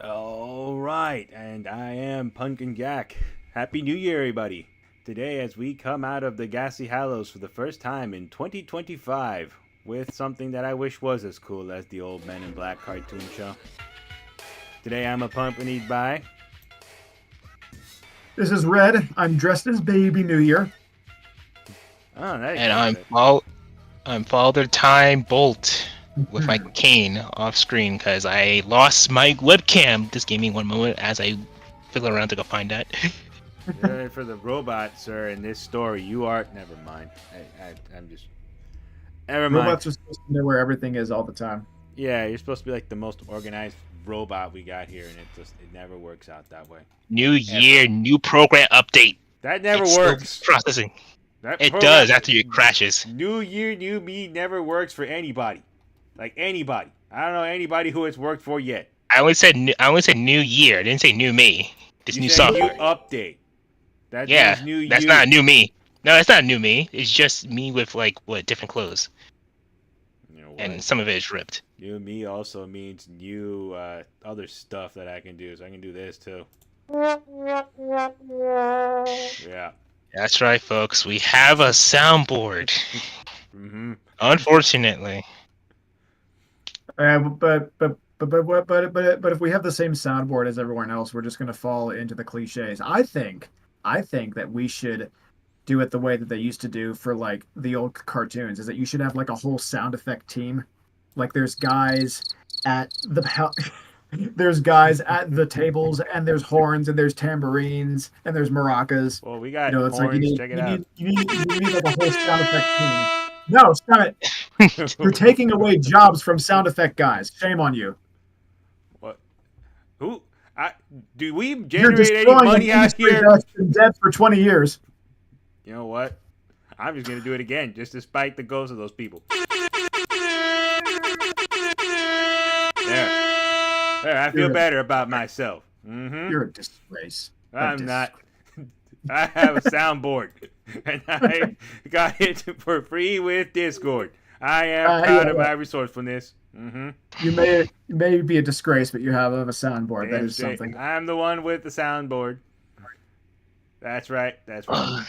All right, and I am Pumpkin Jack. Happy New Year, everybody. Today, as we come out of the Gassy Hallows for the first time in 2025 with something that I wish was as cool as the old Men in Black cartoon show. Today, I'm accompanied by. This is Red. I'm dressed as Baby New Year. Oh, there you And go. I'm Father Time Bolt with my Hmm. cane off screen because I lost my webcam. Just give me one moment as I fiddle around to go find that. For the robot, sir, in this story, you are. Never mind. I'm just. Never mind. Robots are supposed to know where everything is all the time. Yeah, you're supposed to be like the most organized robot we got here, and it never works out that way. New Ever. year, new program update. That never It's still works. processing. That It program, does after it crashes. New Year, New Me never works for anybody. Like anybody. I don't know anybody who it's worked for yet. I only said new year. I didn't say new me. This You new said new software. update. That Yeah, means new that's you. not a new me. No, that's not a new me. It's just me with different clothes, You know what? and some of it is ripped. New me also means new other stuff that I can do. So I can do this too. Yeah. That's right, folks. We have a soundboard. Mm-hmm. Unfortunately. But if we have the same soundboard as everyone else, we're just going to fall into the cliches. I think that we should do it the way that they used to do for like the old cartoons. Is that you should have like a whole sound effect team. Like there's guys at there's guys at the tables, and there's horns, and there's tambourines, and there's maracas. Well, we You got know, it's like you horns. need Check it you out. need you need you need like a whole sound effect team. No, stop it. You're taking away jobs from sound effect guys. Shame on you. What? Who? I do we You're generate any destroying an money out industry here? that's been dead for 20 years. You know what? I'm just gonna do it again, just to spite the ghosts of those people. There. There, I feel You're better about myself. Mm-hmm. you're a disgrace. A I'm not. disgrace. I have a soundboard, and I got it for free with Discord. I am proud of Yeah. my resourcefulness. Mm-hmm. You may be a disgrace, but you have a soundboard. That Damn is straight. something. I'm the one with the soundboard. That's right. That's right. I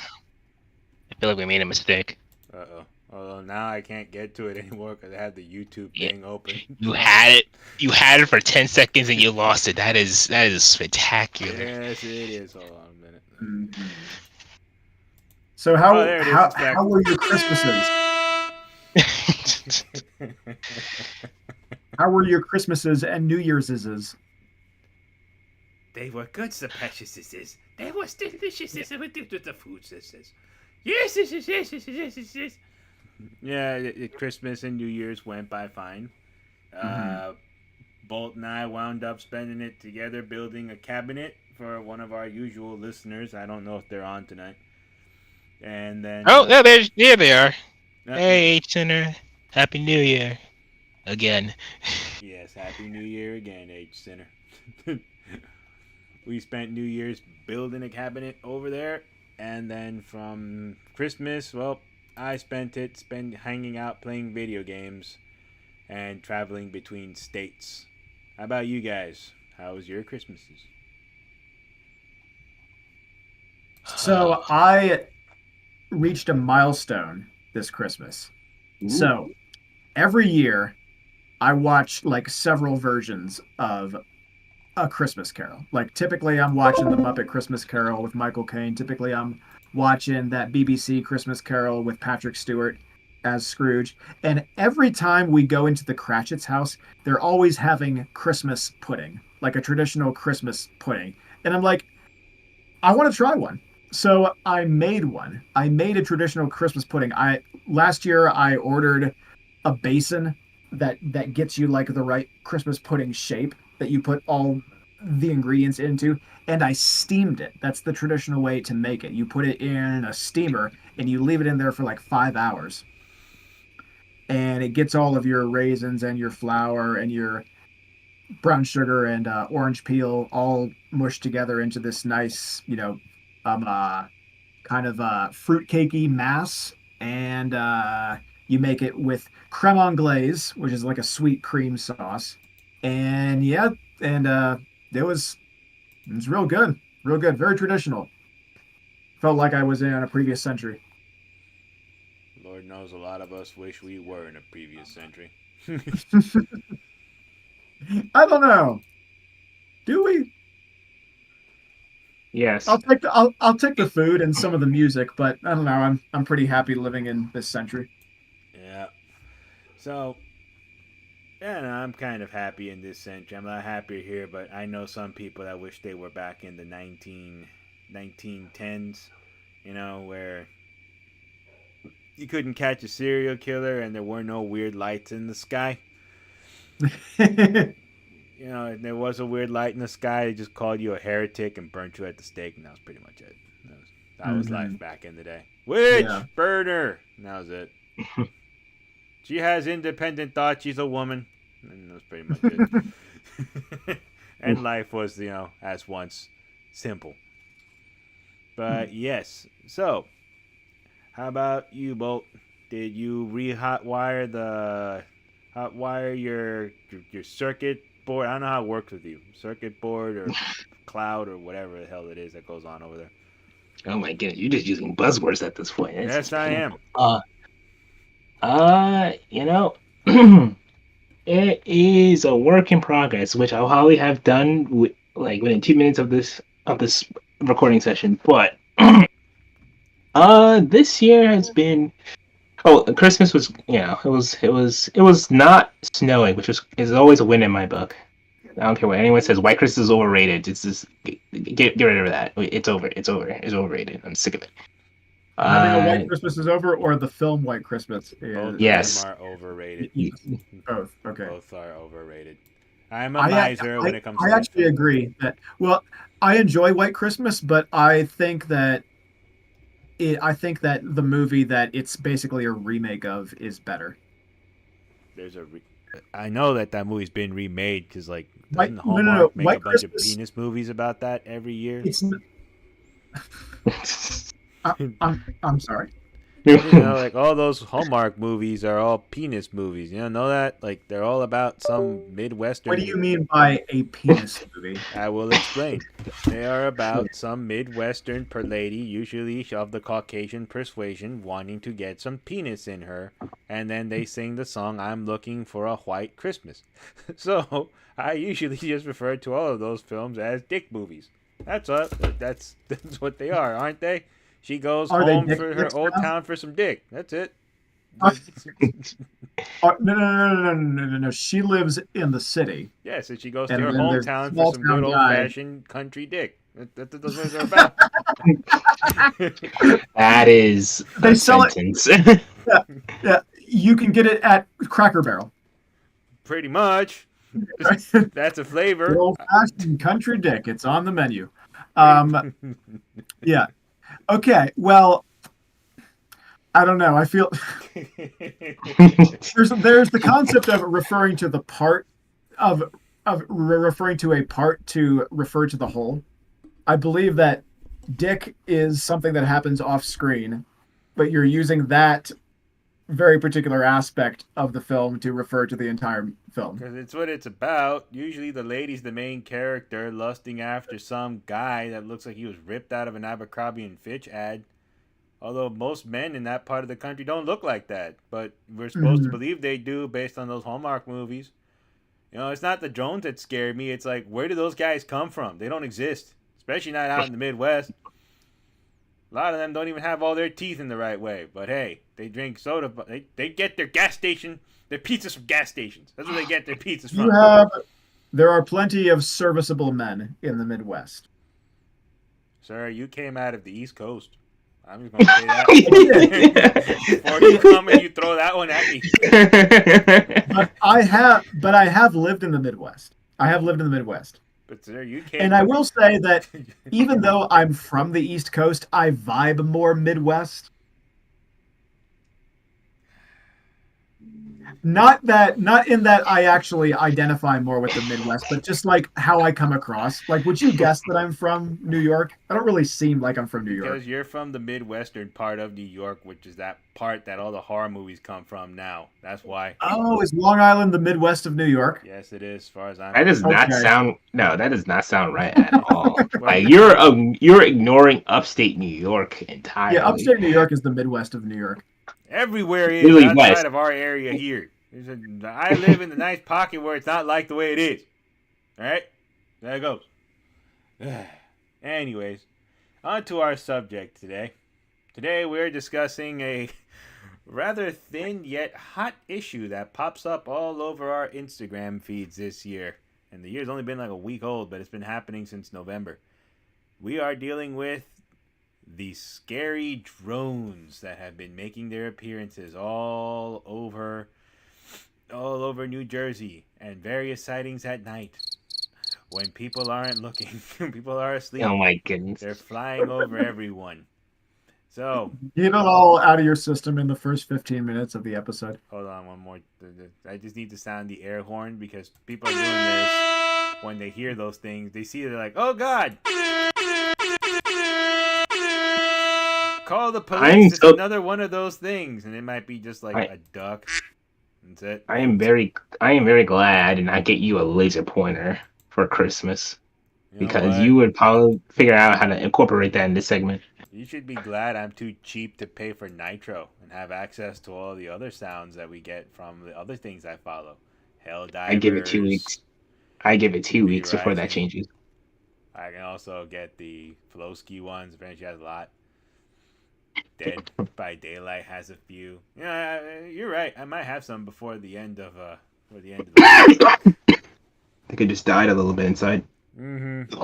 feel like we made a mistake. Uh-oh. Although now I can't get to it anymore because I have the YouTube Yeah. thing open. You had it. You had it for 10 seconds and you lost it. That is spectacular. Yes, it is. Hold on a minute. Mhm. So how Oh, there it is. how It's back. how were your Christmases? How were your Christmases and New Year's? They were good, the preciouses. They were delicious. With the food, sisters. Yes, yes, yes, yes, yes, yes, yes, yes. Yeah, Christmas and New Year's went by fine. Bolt and I wound up spending it together building a cabinet for one of our usual listeners. I don't know if they're on tonight. And then. Oh, there they are. uh, Hey, H Center. Happy New Year. Again. Yes, Happy New Year again, H Center. We spent New Year's building a cabinet over there. And then from Christmas, well, I spent hanging out playing video games and traveling between states. How about you guys? How was your Christmases? So I reached a milestone this Christmas. So every year I watch like several versions of A Christmas Carol. Like typically I'm watching the Muppet Christmas Carol with Michael Caine. Typically I'm watching that BBC Christmas Carol with Patrick Stewart as Scrooge. And every time we go into the Cratchit's house, they're always having Christmas pudding, like a traditional Christmas pudding. And I'm like, I want to try one. So I made one. I made a traditional Christmas pudding. I last year I ordered a basin that gets you like the right Christmas pudding shape that you put all the ingredients into, and I steamed it. That's the traditional way to make it. You put it in a steamer and you leave it in there for like 5 hours, and it gets all of your raisins and your flour and your brown sugar and orange peel all mushed together into this nice, um, uh, kind of fruit cakey mass. And you make it with creme anglaise, which is like a sweet cream sauce. And yeah, and it was real good, very traditional. Felt like I was in a previous century. Lord knows a lot of us wish we were in a previous century. I don't know. Do we? Yes. I'll take the food and some of the music, but I don't know. I'm pretty happy living in this century. Yeah. So, yeah, no, I'm kind of happy in this century. I'm not happier here, but I know some people that wish they were back in the 1910s, where you couldn't catch a serial killer and there were no weird lights in the sky. And there was a weird light in the sky. They just called you a heretic and burnt you at the stake, and that was pretty much it. That was life back in the day. Witch! Yeah. Burner! And that was it. She has independent thought. She's a woman. And that was pretty much it. And life was, as once, simple. But yes. So, how about you, Bolt? Did you re-hotwire your circuit board? I don't know how it works with you. Circuit board or cloud or whatever the hell it is that goes on over there. Oh my goodness, you're just using buzzwords at this point. Yes, I am. It is a work in progress, which I'll probably have done within 2 minutes of this recording session. But this year has been. Oh, Christmas was it was not snowing, which is always a win in my book. I don't care what anyone says. White Christmas is overrated. It's just get rid of that. It's over. It's overrated. I'm sick of it. Having a White Christmas is over, or the film White Christmas is. Both yes. of them are overrated. Both. Okay. Both are overrated. I'm a miser when it comes to I actually agree that. Well, I enjoy White Christmas, but I think that the movie that it's basically a remake of is better. I know that movie's been remade because doesn't No, Hallmark make White a bunch Christmas, of penis movies about that every year? It's. I'm sorry. All those Hallmark movies are all penis movies. You know that? They're all about some Midwestern. What do you mean by a penis movie? I will explain. They are about some Midwestern lady, usually of the Caucasian persuasion, wanting to get some penis in her, and then they sing the song "I'm Looking for a White Christmas." So I usually just refer to all of those films as dick movies. That's what they are, aren't they? She goes home for her old town for some dick. That's it. No. She lives in the city. Yes, and she goes to her hometown for some good old-fashioned country dick. That's what they're about. That is a sentence. Yeah. You can get it at Cracker Barrel. Pretty much. That's a flavor. Old-fashioned country dick. It's on the menu. Yeah. Okay, well, I don't know. I feel there's the concept of referring to the part of referring to a part to refer to the whole. I believe that dick is something that happens off screen, but you're using that very particular aspect of the film to refer to the entire film. Because it's what it's about. Usually the lady's the main character lusting after some guy that looks like he was ripped out of an Abercrombie and Fitch ad. Although most men in that part of the country don't look like that. But we're supposed to believe they do based on those Hallmark movies. It's not the drones that scare me. It's where do those guys come from? They don't exist. Especially not out in the Midwest. A lot of them don't even have all their teeth in the right way. But hey, they drink soda. They get their pizzas from gas stations. That's where they get their pizzas from. There are plenty of serviceable men in the Midwest. Sir, you came out of the East Coast. I'm just going to say that. Before you come and you throw that one at me. But I have lived in the Midwest. But sir, you came. And I will say that even though I'm from the East Coast, I vibe more Midwest. Not in that I actually identify more with the Midwest, but just like how I come across. Like, would you guess that I'm from New York? I don't really seem like I'm from New York. Because you're from the Midwestern part of New York, which is that part that all the horror movies come from now. That's why. Oh, is Long Island the Midwest of New York? Yes, it is, as far as I'm That does concerned. not Okay. sound no. That does not sound right at all. What do Like you think? you're ignoring upstate New York Yeah, entirely. upstate New York is the Midwest of New York. Everywhere is Really outside west. of our area here. I live in the nice pocket where it's not like the way it is. All right? There it goes. Anyways, on to our subject today. Today we're discussing a rather thin yet hot issue that pops up all over our Instagram feeds this year. And the year's only been like a week old, but it's been happening since November. We are dealing with the scary drones that have been making their appearances all over New Jersey and various sightings at night when people aren't looking, people are asleep. Oh my goodness. They're flying over everyone. So, Get it all out of your system in the first 15 minutes of the episode. hold on one more. I just need to sound the air horn because people are doing this when they hear those things. They see it, they're like, oh God! Call the police. It's another one of those things. And it might be just like a duck. That's it. I am very glad I did not get you a laser pointer for Christmas. Because you would probably figure out how to incorporate that in this segment. You should be glad I'm too cheap to pay for Nitro and have access to all the other sounds that we get from the other things I follow. Helldivers. I give it 2 weeks. I give it 2 weeks before that changes. I can also get the Flowski ones. Apparently, has a lot. Dead by Daylight has a few. Yeah, you're right. I might have some before the end of the week. They could just died a little bit inside. Mm-hmm.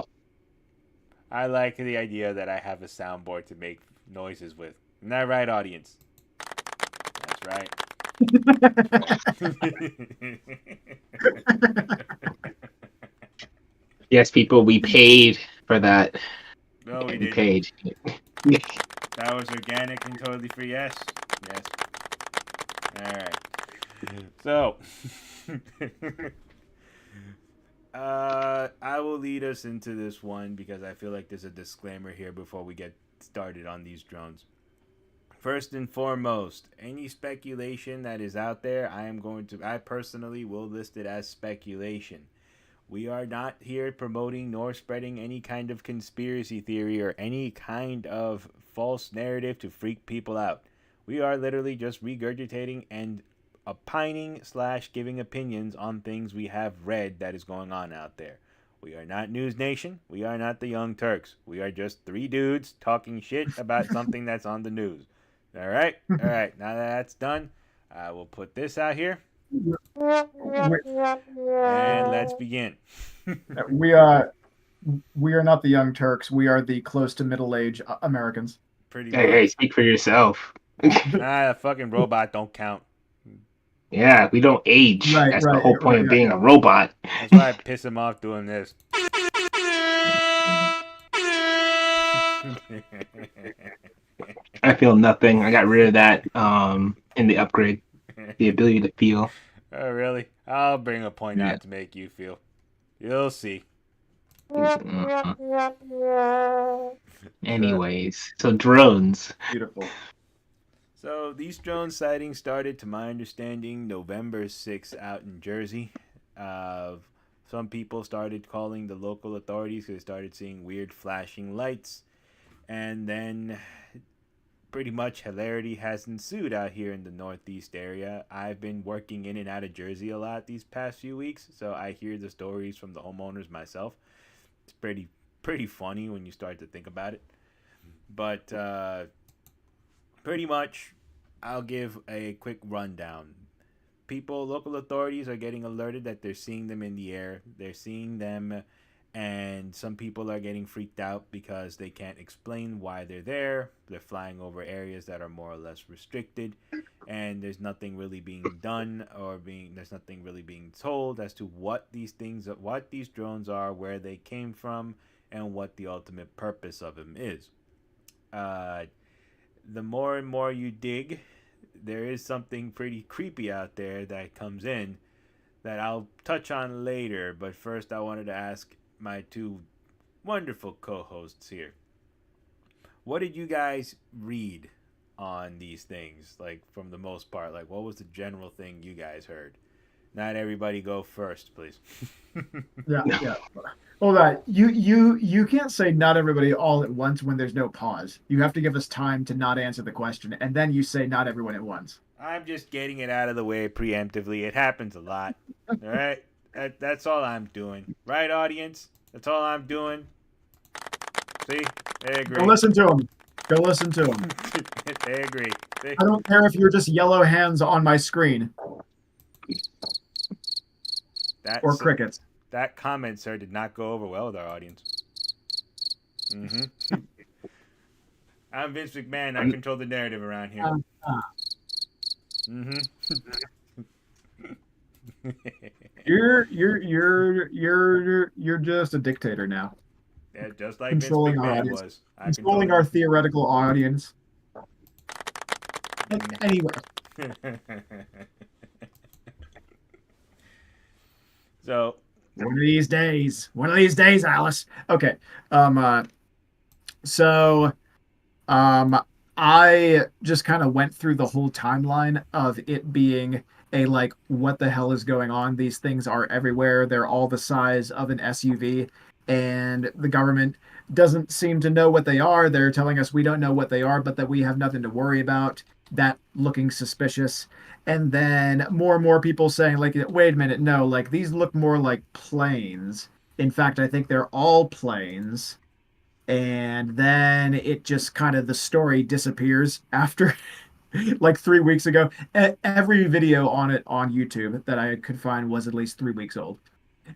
I like the idea that I have a soundboard to make noises with. Isn't that right, audience? That's right. Yes, people, we paid for that. No, we We didn't. paid. That was organic and totally free. Yes. Yes. All right. So, I will lead us into this one because I feel like there's a disclaimer here before we get started on these drones. First and foremost, any speculation that is out there, I personally will list it as speculation. We are not here promoting nor spreading any kind of conspiracy theory or any kind of false narrative to freak people out. We are literally just regurgitating and opining / giving opinions on things we have read that is going on out there. We are not News Nation. We are not the Young Turks. We are just three dudes talking shit about something that's on the news. All right? All right. Now that that's done, I will put this out here. And let's begin. We are not the Young Turks. We are the close to middle age Americans. Pretty much. Hey, speak for yourself. That fucking robot don't count. Yeah, we don't age. Right, That's the whole point of being a robot. That's why I piss him off doing this. I feel nothing. I got rid of that in the upgrade. The ability to feel. Oh, really? I'll bring a point out to make you feel. You'll see. Anyways, so drones. Beautiful. So these drone sightings started, to my understanding, November 6th out in Jersey. Some people started calling the local authorities because they started seeing weird flashing lights. And then pretty much hilarity has ensued out here in the Northeast area. I've been working in and out of Jersey a lot these past few weeks, so I hear the stories from the homeowners myself. It's pretty funny when you start to think about it. But pretty much, I'll give a quick rundown. Local authorities are getting alerted that they're seeing them in the air. They're seeing them, and some people are getting freaked out because they can't explain why they're there. They're flying over areas that are more or less restricted, and there's nothing really being done there's nothing really being told as to what these drones are, where they came from, and what the ultimate purpose of them is. The more and more you dig, there is something pretty creepy out there that comes in that I'll touch on later. But first, I wanted to ask my two wonderful co-hosts here, what did you guys read on these things? Like, from the most part, like, what was the general thing you guys heard? Not everybody go first, please. Yeah, yeah. Hold on. You can't say not everybody all at once when there's no pause. You have to give us time to not answer the question, and then you say not everyone at once. I'm just getting it out of the way preemptively. It happens a lot. All right? That's all I'm doing. Right, audience? That's all I'm doing. See? They agree. Go listen to him. Go listen to him. They agree. I don't care if you're just yellow hands on my screen or crickets. That comment, sir, did not go over well with our audience. Mm-hmm. I'm Vince McMahon. I control the narrative around here. Mm-hmm. You're just a dictator now. Yeah, just like Controlling Vince our McMahon audience. was. Controlling our theoretical audience. Anyway. So one of these days, Alice. Okay. So I just kind of went through the whole timeline of it being a like, what the hell is going on? These things are everywhere. They're all the size of an SUV, and the government doesn't seem to know what they are. They're telling us we don't know what they are, but that we have nothing to worry about. That looking suspicious. And then more and more people saying, like, wait a minute, no, like these look more like planes. In fact, I think they're all planes. And then it just kind of, the story disappears after like 3 weeks ago. Every video on it on YouTube that I could find was at least 3 weeks old.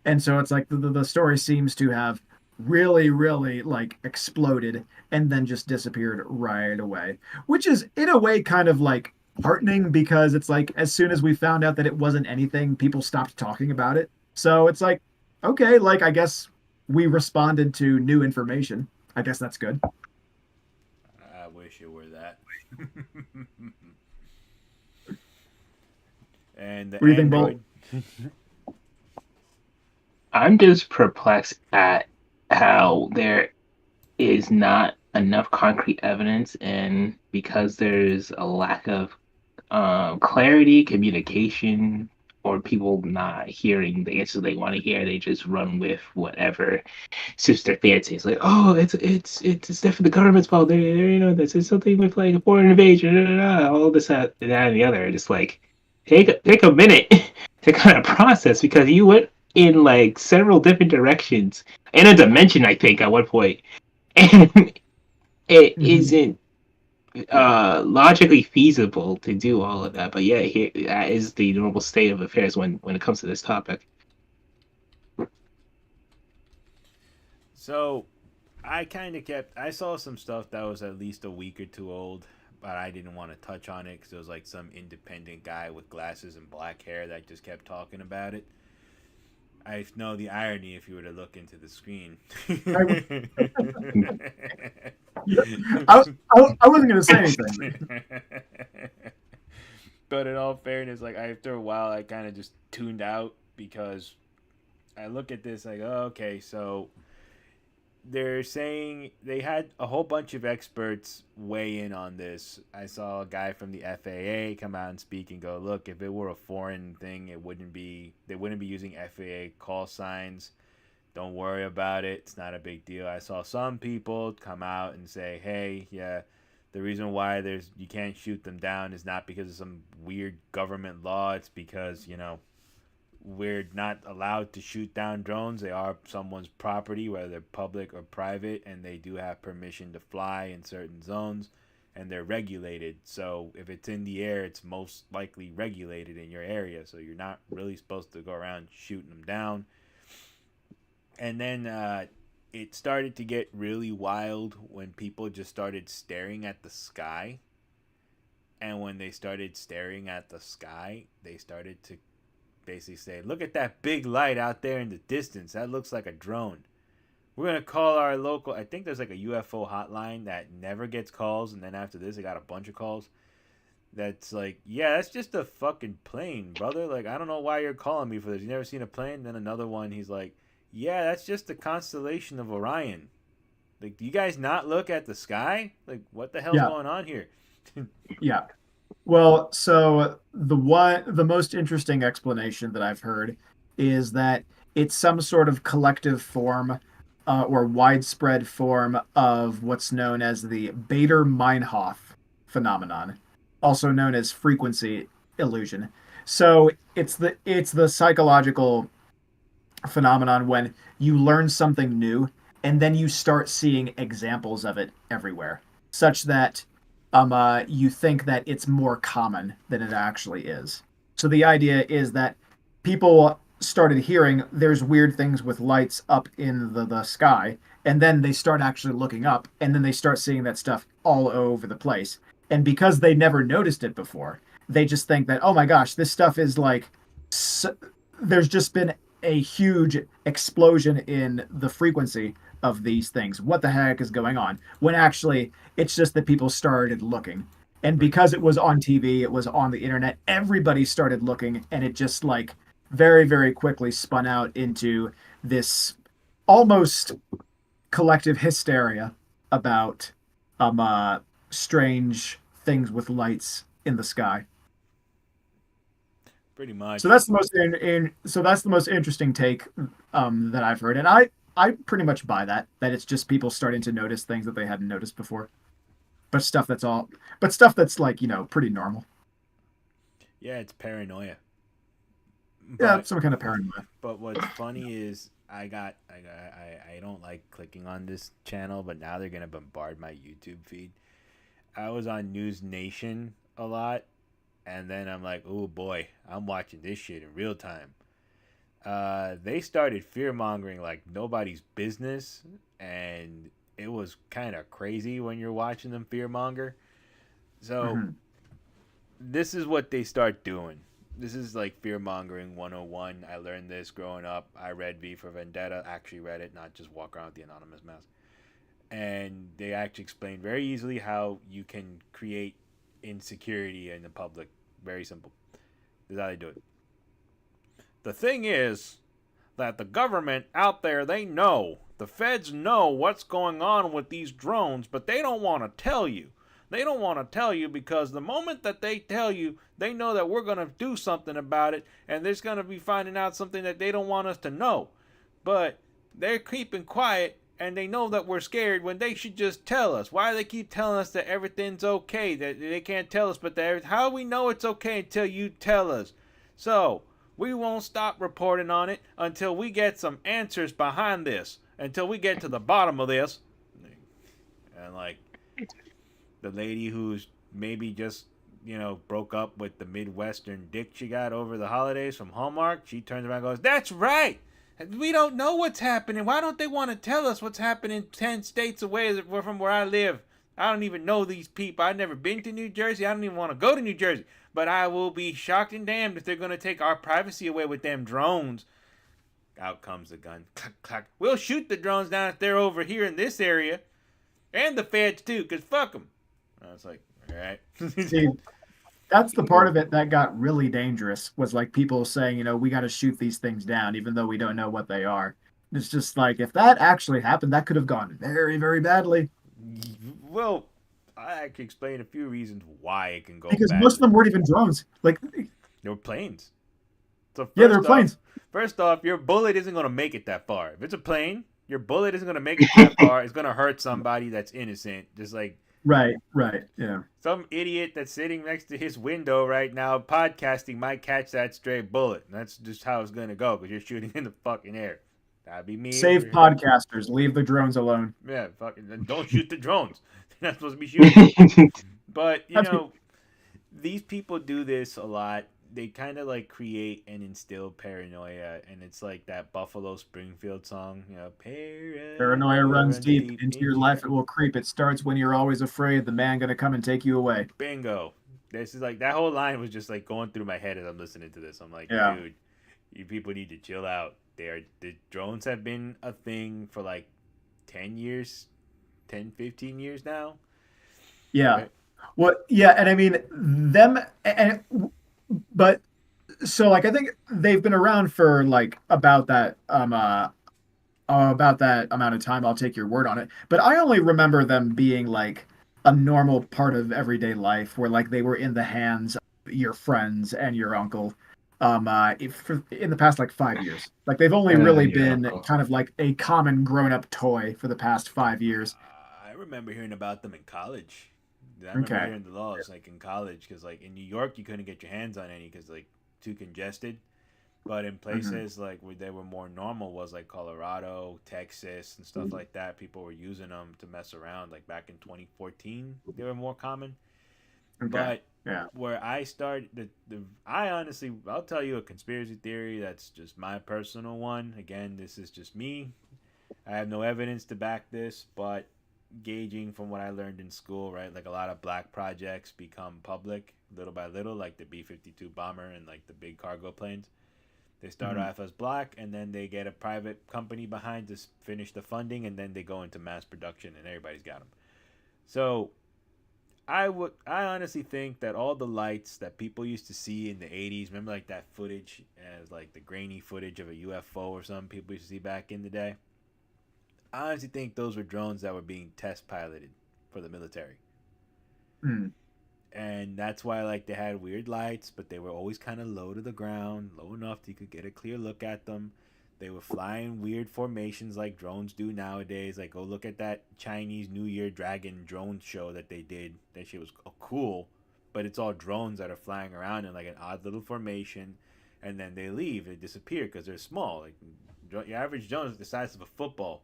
And so it's like the story seems to have really, really like exploded and then just disappeared right away, which is in a way kind of like heartening, because it's like as soon as we found out that it wasn't anything, people stopped talking about it. So it's like, okay, like I guess we responded to new information. I guess that's good. I wish it were that. And the What do you think, Bolt? Android. I'm just perplexed at how there is not enough concrete evidence, and because there's a lack of clarity, communication, or people not hearing the answers they want to hear, they just run with whatever suits their fancy. It's like, oh, it's definitely the government's fault. They this is something with like a foreign invasion, all this, that, and the other. Just like take a minute to kind of process, because you went in like several different directions in a dimension, I think, at one point, and it isn't logically feasible to do all of that. But yeah, here that is the normal state of affairs when it comes to this topic. So I saw some stuff that was at least a week or two old, but I didn't want to touch on it because it was like some independent guy with glasses and black hair that just kept talking about it. I know the irony if you were to look into the screen. I wasn't going to say anything. But in all fairness, like after a while, I kind of just tuned out, because I look at this like, oh, okay, so they're saying they had a whole bunch of experts weigh in on this. I saw a guy from the FAA come out and speak and go, look, if it were a foreign thing, they wouldn't be using FAA call signs. Don't worry about it. It's not a big deal. I saw some people come out and say, hey, yeah, the reason why you can't shoot them down is not because of some weird government law. It's because, we're not allowed to shoot down drones. They are someone's property, whether they're public or private, and they do have permission to fly in certain zones, and they're regulated. So if it's in the air, it's most likely regulated in your area. So you're not really supposed to go around shooting them down. And then it started to get really wild when people just started staring at the sky. And when they started staring at the sky, they started to basically say, look at that big light out there in the distance. That looks like a drone. We're going to call our local, I think there's like a UFO hotline that never gets calls, and then after this, it got a bunch of calls. that's like, yeah, that's just a fucking plane, brother. Like, I don't know why you're calling me for this. You never seen a plane? Then another one, he's like, yeah, that's just the constellation of Orion. Like, do you guys not look at the sky? Like, what the hell's Yeah, going on here? yeah. Well, so the most interesting explanation that I've heard is that it's some sort of collective form or widespread form of what's known as the Bader-Meinhof phenomenon, also known as frequency illusion. So it's the psychological phenomenon when you learn something new and then you start seeing examples of it everywhere, such that you think that it's more common than it actually is. So the idea is that people started hearing there's weird things with lights up in the sky, and then they start actually looking up, and then they start seeing that stuff all over the place. And because they never noticed it before, they just think that, oh my gosh, this stuff is like, there's just been a huge explosion in the frequency of these things. What the heck is going on? When actually, it's just that people started looking. And Right. because it was on TV, it was on the internet, everybody started looking, and it just like very, very quickly spun out into this almost collective hysteria about um uh strange things with lights in the sky. Pretty So much. that's the most so that's the most interesting take that I've heard, and I pretty much buy that it's just people starting to notice things that they hadn't noticed before, but stuff that's like pretty normal. Yeah, it's paranoia. Yeah, But some kind of paranoia. what's funny is I don't like clicking on this channel, but now they're gonna bombard my YouTube feed. I was on News Nation a lot, and then I'm like, oh boy, I'm watching this shit in real time. They started fear mongering like nobody's business, and it was kind of crazy when you're watching them fear monger. So Hmm. this is what they start doing. This is like fear mongering 101. I learned this growing up. I read V for Vendetta, actually read it, not just walk around with the anonymous mouse. And they actually explain very easily how you can create insecurity in the public. Very simple. This is how they do it. The thing is that the government out there, they know. The feds know what's going on with these drones, but they don't want to tell you. They don't want to tell you because the moment that they tell you, they know that we're going to do something about it, and there's going to be finding out something that they don't want us to know. But they're keeping quiet, and they know that we're scared when they should just tell us. Why do they keep telling us that everything's okay? That they can't tell us, but how do we know it's okay until you tell us? So we won't stop reporting on it until we get some answers behind this. Until we get to the bottom of this. And like the lady who's maybe just broke up with the Midwestern dick she got over the holidays from Hallmark, she turns around and goes, "That's right. We don't know what's happening. Why don't they want to tell us what's happening 10 states away from where I live? I don't even know these people. I've never been to New Jersey. I don't even want to go to New Jersey. But I will be shocked and damned if they're going to take our privacy away with them drones." Out comes the gun. Clack, clack. We'll shoot the drones down if they're over here in this area. And the feds, too, because fuck them. I was like, all right. See, that's the part of it that got really dangerous was like people saying, we got to shoot these things down, even though we don't know what they are. It's just like if that actually happened, that could have gone very, very badly Well, I actually explained a few reasons why it can go because most of badly. them weren't even drones. Like, They were planes. So yeah, they were planes. first off, your bullet isn't going to make it that far. If it's a plane, your bullet isn't going to make it that far. It's going to hurt somebody that's innocent. Just like Right, right. Yeah. some idiot that's sitting next to his window right now podcasting might catch that stray bullet. And that's just how it's going to go because you're shooting in the fucking air. That'd be me. Save podcasters. Leave the drones alone. Yeah, fucking don't shoot the drones. You're not supposed to be shooting them. But, That's these people do this a lot. They kind of like create and instill paranoia, and it's like that Buffalo Springfield song, paranoia paranoia runs runs deep deep into your into life. It will creep. It starts when you're always afraid the man gonna come and take you away. bingo. This is like that whole line was just like going through my head as I'm listening to this. I'm like, Yeah. dude, you people need to chill out. The drones have been a thing for like 10 years, 10, 15 years now. Yeah. Right? Well, yeah, and I mean them, and but so like I think they've been around for like about that amount of time. I'll take your word on it. But I only remember them being like a normal part of everyday life, where like they were in the hands of your friends and your uncle. In the past like 5 years, like they've only really Your been uncle. kind of like a common grown-up toy for the past 5 years. I remember hearing about them in college. I remember Okay. hearing the laws like in college because like in New York you couldn't get your hands on any because like too congested. But in Hmm. places like where they were more normal was like Colorado, Texas, and stuff like that. People were using them to mess around. Like back in 2014, they were more common. Okay. But Yeah. where I started, I honestly, I'll tell you a conspiracy theory that's just my personal one. Again, this is just me. I have no evidence to back this, but gauging from what I learned in school, right? Like a lot of black projects become public little by little, like the B 52 bomber and like the big cargo planes. They start Hmm. off as black and then they get a private company behind to finish the funding and then they go into mass production and everybody's got them. So I honestly think that all the lights that people used to see in the 80s, remember like that footage as like the grainy footage of a UFO or something people used to see back in the day? I honestly think those were drones that were being test piloted for the military. Hmm. And that's why like they had weird lights, but they were always kind of low to the ground, low enough that you could get a clear look at them. They were flying weird formations like drones do nowadays. Like go look at that Chinese New Year Dragon drone show that they did. That shit was cool, but it's all drones that are flying around in like an odd little formation, and then they leave. They disappear because they're small. Like your average drone is the size of a football.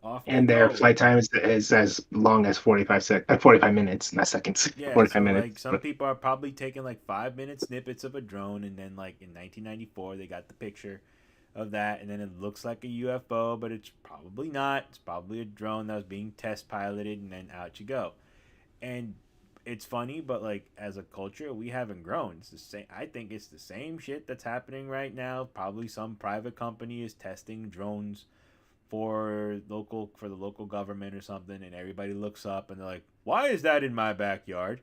Off they And their go. flight time is as long as 45 minutes, not seconds. Yeah, 45 so like minutes. some But people are probably taking like 5 minute snippets of a drone, and then like in 1994 they got the picture of that, and then it looks like a UFO, but it's probably not. It's probably a drone that was being test piloted, and then out you go. And it's funny, but like as a culture, we haven't grown. It's the same. I think it's the same shit that's happening right now. Probably some private company is testing drones for the local government or something, and everybody looks up and they're like, "Why is that in my backyard?"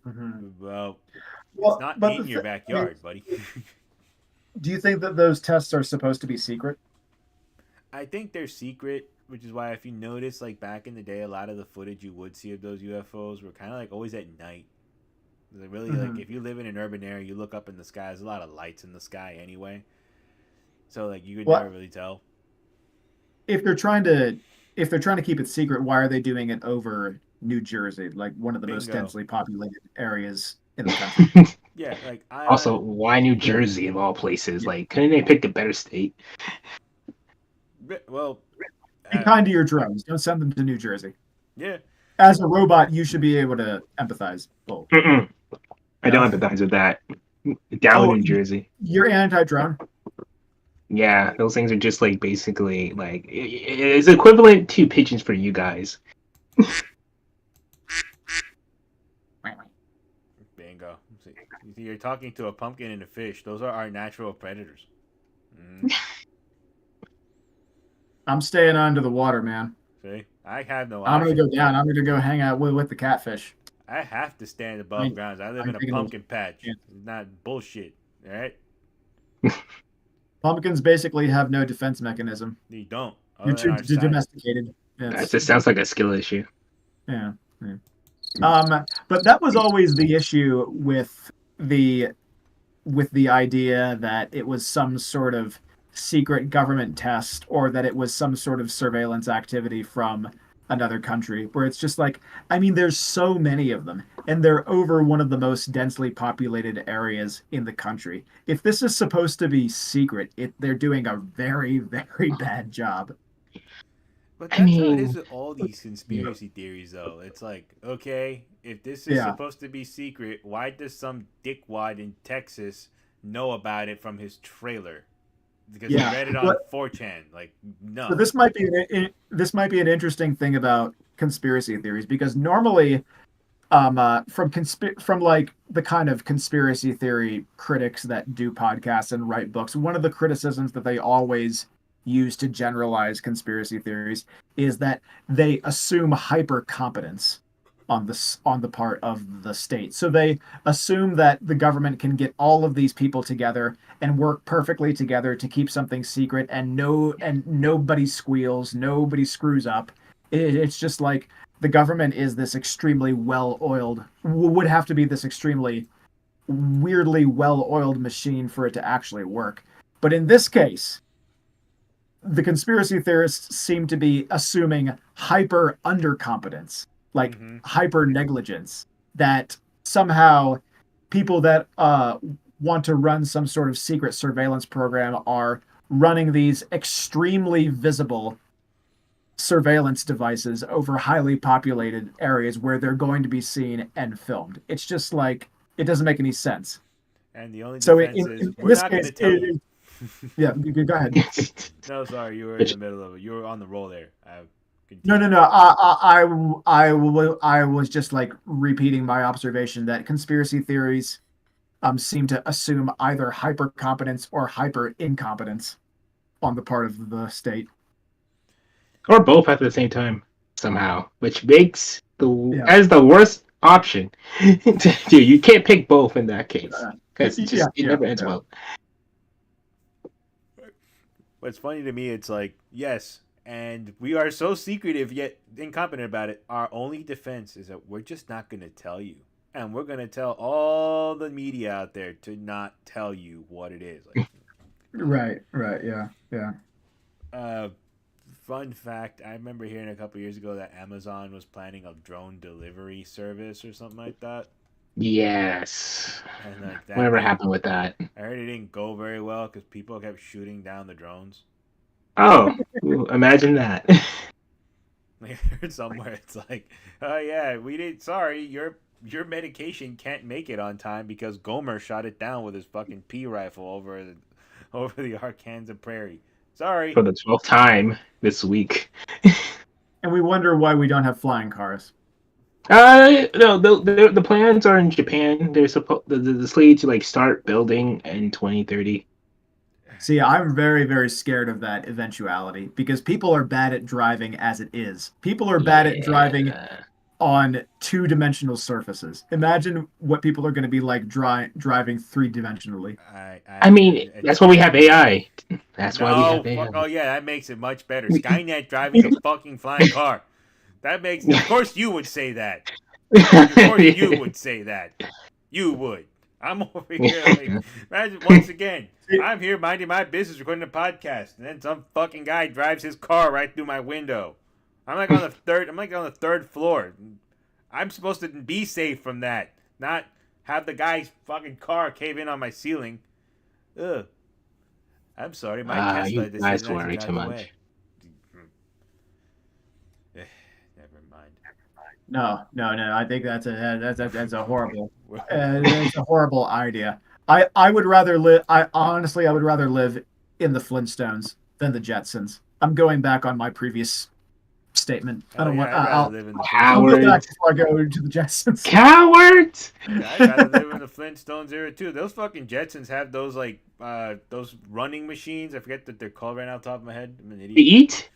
Hmm. Well, it's Well, not but in your I mean, backyard, buddy. do you think that those tests are supposed to be secret? I think they're secret, which is why if you notice, like back in the day, a lot of the footage you would see of those UFOs were kind of like always at night. Like really, like Hmm. if you live in an urban area, you look up in the sky. There's a lot of lights in the sky anyway, so like you could never Well, really tell. if they're trying to if they're trying to keep it secret, why are they doing it over New Jersey, like one of the most Bingo. densely populated areas in the country? Yeah, like also, why New Jersey of all places? Yeah. Like, couldn't they pick a better state? well, Be uh, kind to your drones. Don't send them to New Jersey. yeah, As a robot, you should be able to empathize. Oh, Mm-mm. I no. don't empathize with that. Down Oh, New Jersey. you're anti-drone. Yeah, those things are just like basically like it's equivalent to pigeons for you guys. bingo. See, you're talking to a pumpkin and a fish. Those are our natural predators. Mm, I'm staying under the water, man. see, I have no I'm gonna option. go down. I'm gonna go hang out with the catfish. I have to stand I above ain't, ground. I I live in ain't a taking those pumpkin patch. chances. It's not bullshit. All right, Pumpkins basically have no defense mechanism. you don't. Other You're than too our size. domesticated. That It's just sounds like a skill issue. yeah. Yeah. But that was always the issue the with the idea that it was some sort of secret government test or that it was some sort of surveillance activity from another country, where it's just like, I mean, there's so many of them, and they're over one of the most densely populated areas in the country. If this is supposed to be secret, they're doing a very, very bad job. But I that's how it is mean, with all these conspiracy theories, though. It's like, okay, if this is Yeah. supposed to be secret, why does some dickwad in Texas know about it from his trailer? Because he Yeah. read it on But 4chan. Like, so no. this might be an interesting thing about conspiracy theories, because normally from like the kind of conspiracy theory critics that do podcasts and write books, one of the criticisms that they always use to generalize conspiracy theories is that they assume hyper competence on the part of the state. So they assume that the government can get all of these people together and work perfectly together to keep something secret, and nobody squeals, nobody screws up. It's just like the government is this extremely well-oiled, would have to be this extremely weirdly well-oiled machine for it to actually work. But in this case, the conspiracy theorists seem to be assuming hyper undercompetence, like hyper negligence, that somehow people that want to run some sort of secret surveillance program are running these extremely visible surveillance devices over highly populated areas where they're going to be seen and filmed. It's just like, it doesn't make any sense. And the only So defense is, in we're this not going case, to tell you. yeah, you can go ahead. No, sorry, you were in the middle of it. You were on the roll there. No. I was just like repeating my observation that conspiracy theories seem to assume either hyper competence or hyper incompetence on the part of the state, Or both at the same time somehow, which makes Yeah. as the worst option. Dude, you can't pick both in that case because it never ends well. What's funny to me, it's like, yes, and we are so secretive yet incompetent about it. Our only defense is that we're just not going to tell you. And we're going to tell all the media out there to not tell you what it is. Like, Right, yeah. Fun fact, I remember hearing a couple years ago that Amazon was planning a drone delivery service or something like that. Yes. And like that, whatever happened with that? I heard it didn't go very well because people kept shooting down the drones. Oh, imagine that. I heard somewhere it's like, oh yeah, we did. Sorry, your medication can't make it on time because Gomer shot it down with his fucking pea rifle over the Arkansas prairie. Sorry. For the 12th time this week. And we wonder why we don't have flying cars. No, the plans are in Japan. They're supposed the slate to like start building in 2030. See, I'm very, very scared of that eventuality because people are bad at driving as it is. People are bad at driving on two-dimensional surfaces. Imagine what people are going to be like driving three-dimensionally. I mean, that's why we have AI. That's why we have AI. Oh yeah, that makes it much better. Skynet driving a fucking flying car. That makes. Of course, you would say that. Of course, you would say that. You would. I'm over here. Like, imagine once again. I'm here minding my business, recording a podcast, and then some fucking guy drives his car right through my window. I'm like on the third floor. I'm supposed to be safe from that, not have the guy's fucking car cave in on my ceiling. Ugh. I'm sorry, my Tesla. You guys worry too much. Never mind. No. I think that's a horrible. It's a horrible idea. I would rather live. I would rather live in the Flintstones than the Jetsons. I'm going back on my previous statement. I don't want. I'll go back before I go to the Jetsons. Cowards! Yeah, I'd rather live in the Flintstones era too. Those fucking Jetsons have those like those running machines. I forget what they're called right now off the top of my head. I'm an idiot.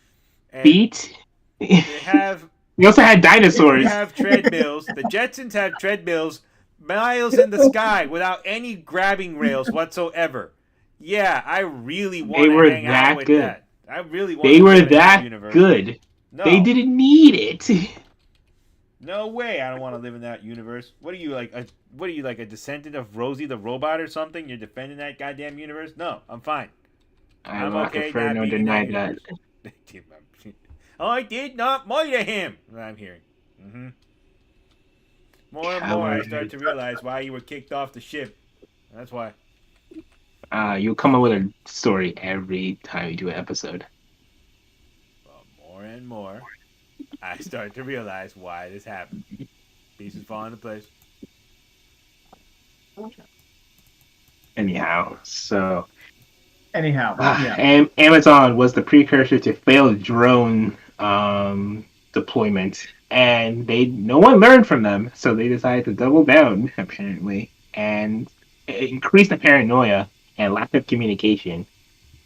Beat. They have. We also had dinosaurs. They have treadmills. The Jetsons have treadmills miles in the sky without any grabbing rails whatsoever. Yeah, I really want to hang out with that. I really want. They were that good. No. They didn't need it. No way! I don't want to live in that universe. What are you like? A descendant of Rosie the robot or something? You're defending that goddamn universe? No, I'm fine. I'm okay. I not deny that. I did not murder him. I'm hearing. More and more, I start to realize why you were kicked off the ship. That's why. You come up with a story every time you do an episode. Well, more and more, I start to realize why this happened. Pieces fall into place. Anyhow, yeah. Amazon was the precursor to failed drone deployment, and no one learned from them, so they decided to double down apparently, and increase the paranoia and lack of communication,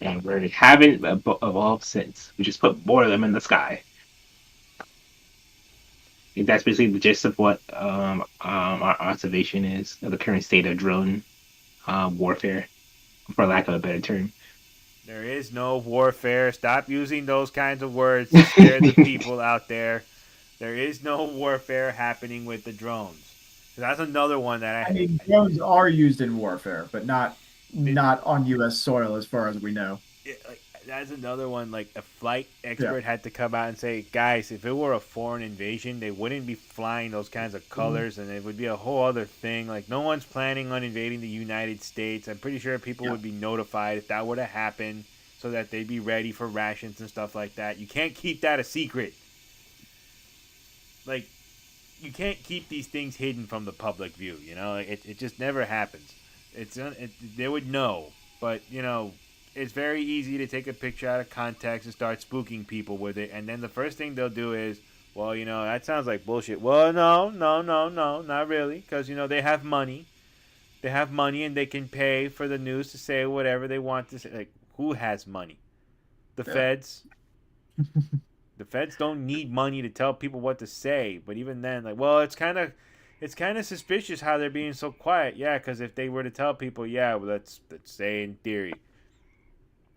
and we haven't evolved since. We just put more of them in the sky. That's basically the gist of what our observation is of the current state of drone warfare, for lack of a better term. There is no warfare. Stop using those kinds of words to scare the people out there. There is no warfare happening with the drones. So that's another one that I mean, drones are used in warfare, but not it, not on U.S. soil, as far as we know. like, that's another one. Like a flight Yeah. expert had to come out and say, guys, if it were a foreign invasion, they wouldn't be flying those kinds of colors, and it would be a whole other thing. Like no one's planning on invading the United States. I'm pretty sure people Yeah. would be notified if that were to happen, so that they'd be ready for rations and stuff like that. You can't keep that a secret. Like you can't keep these things hidden from the public view. You know, it just never happens. They would know, but it's very easy to take a picture out of context and start spooking people with it, and then the first thing they'll do is, well, that sounds like bullshit. Well, no, no, no, no, not really, because they have money. They have money, and they can pay for the news to say whatever they want to say. Like, who has money? The Yeah. feds. The feds don't need money to tell people what to say, but even then, like, well, it's kind of suspicious how they're being so quiet. Yeah, because if they were to tell people, yeah, well, let's say in theory,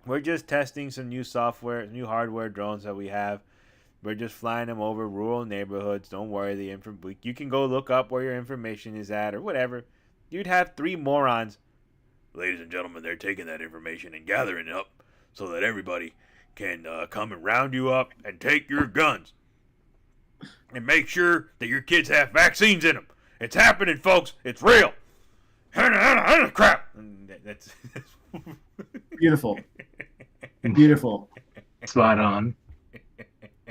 we're just testing some new software, new hardware drones that we have. We're just flying them over rural neighborhoods. Don't worry, you can go look up where your information is at or whatever. You'd have three morons. Ladies and gentlemen, they're taking that information and gathering it up so that everybody can come and round you up and take your guns. And make sure that your kids have vaccines in them. It's happening, folks. It's real. Crap. That's Beautiful. Beautiful. Spot on.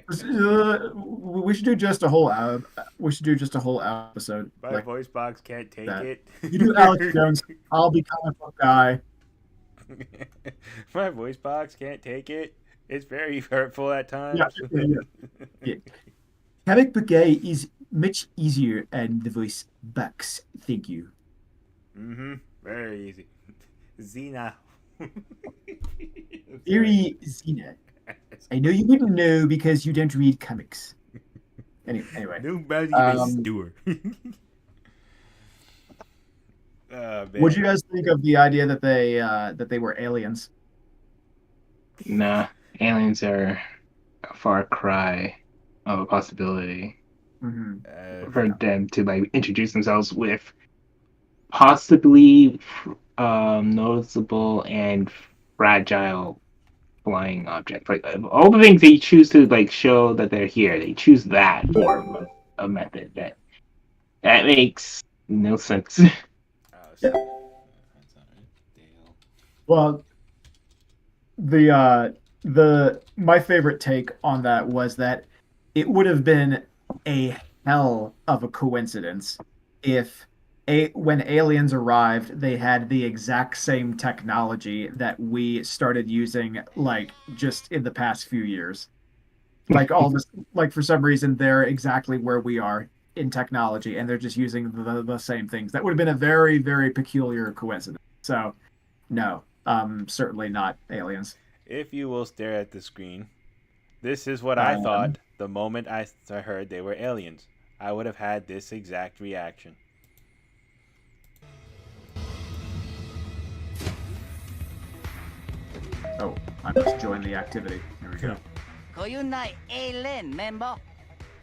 We should do just a whole episode. My Like voice box can't take that. it. You do Alex Jones, I'll be comic book guy. My voice box can't take it. It's very hurtful at times. Yeah. Comic book guy is much easier and the voice box. Thank you. Very easy. Xena. Very Xena. I know you wouldn't know because you don't read comics. Anyway. Nobody is Stewart. What'd you guys think of the idea that they were aliens? Nah, aliens are a far cry of a possibility for them to like introduce themselves with possibly noticeable and fragile flying objects. Like all the things they choose to like show that they're here, they choose that form of a method that makes no sense. Well, my favorite take on that was that it would have been a hell of a coincidence if when aliens arrived, they had the exact same technology that we started using, like just in the past few years. Like all this, like for some reason, they're exactly where we are in technology, and they're just using the same things. That would have been a very, very peculiar coincidence. So, no, certainly not aliens. If you will stare at the screen, this is what I thought the moment I heard they were aliens. I would have had this exact reaction. Oh, I must join the activity. Here we go. Koyunai alien, member.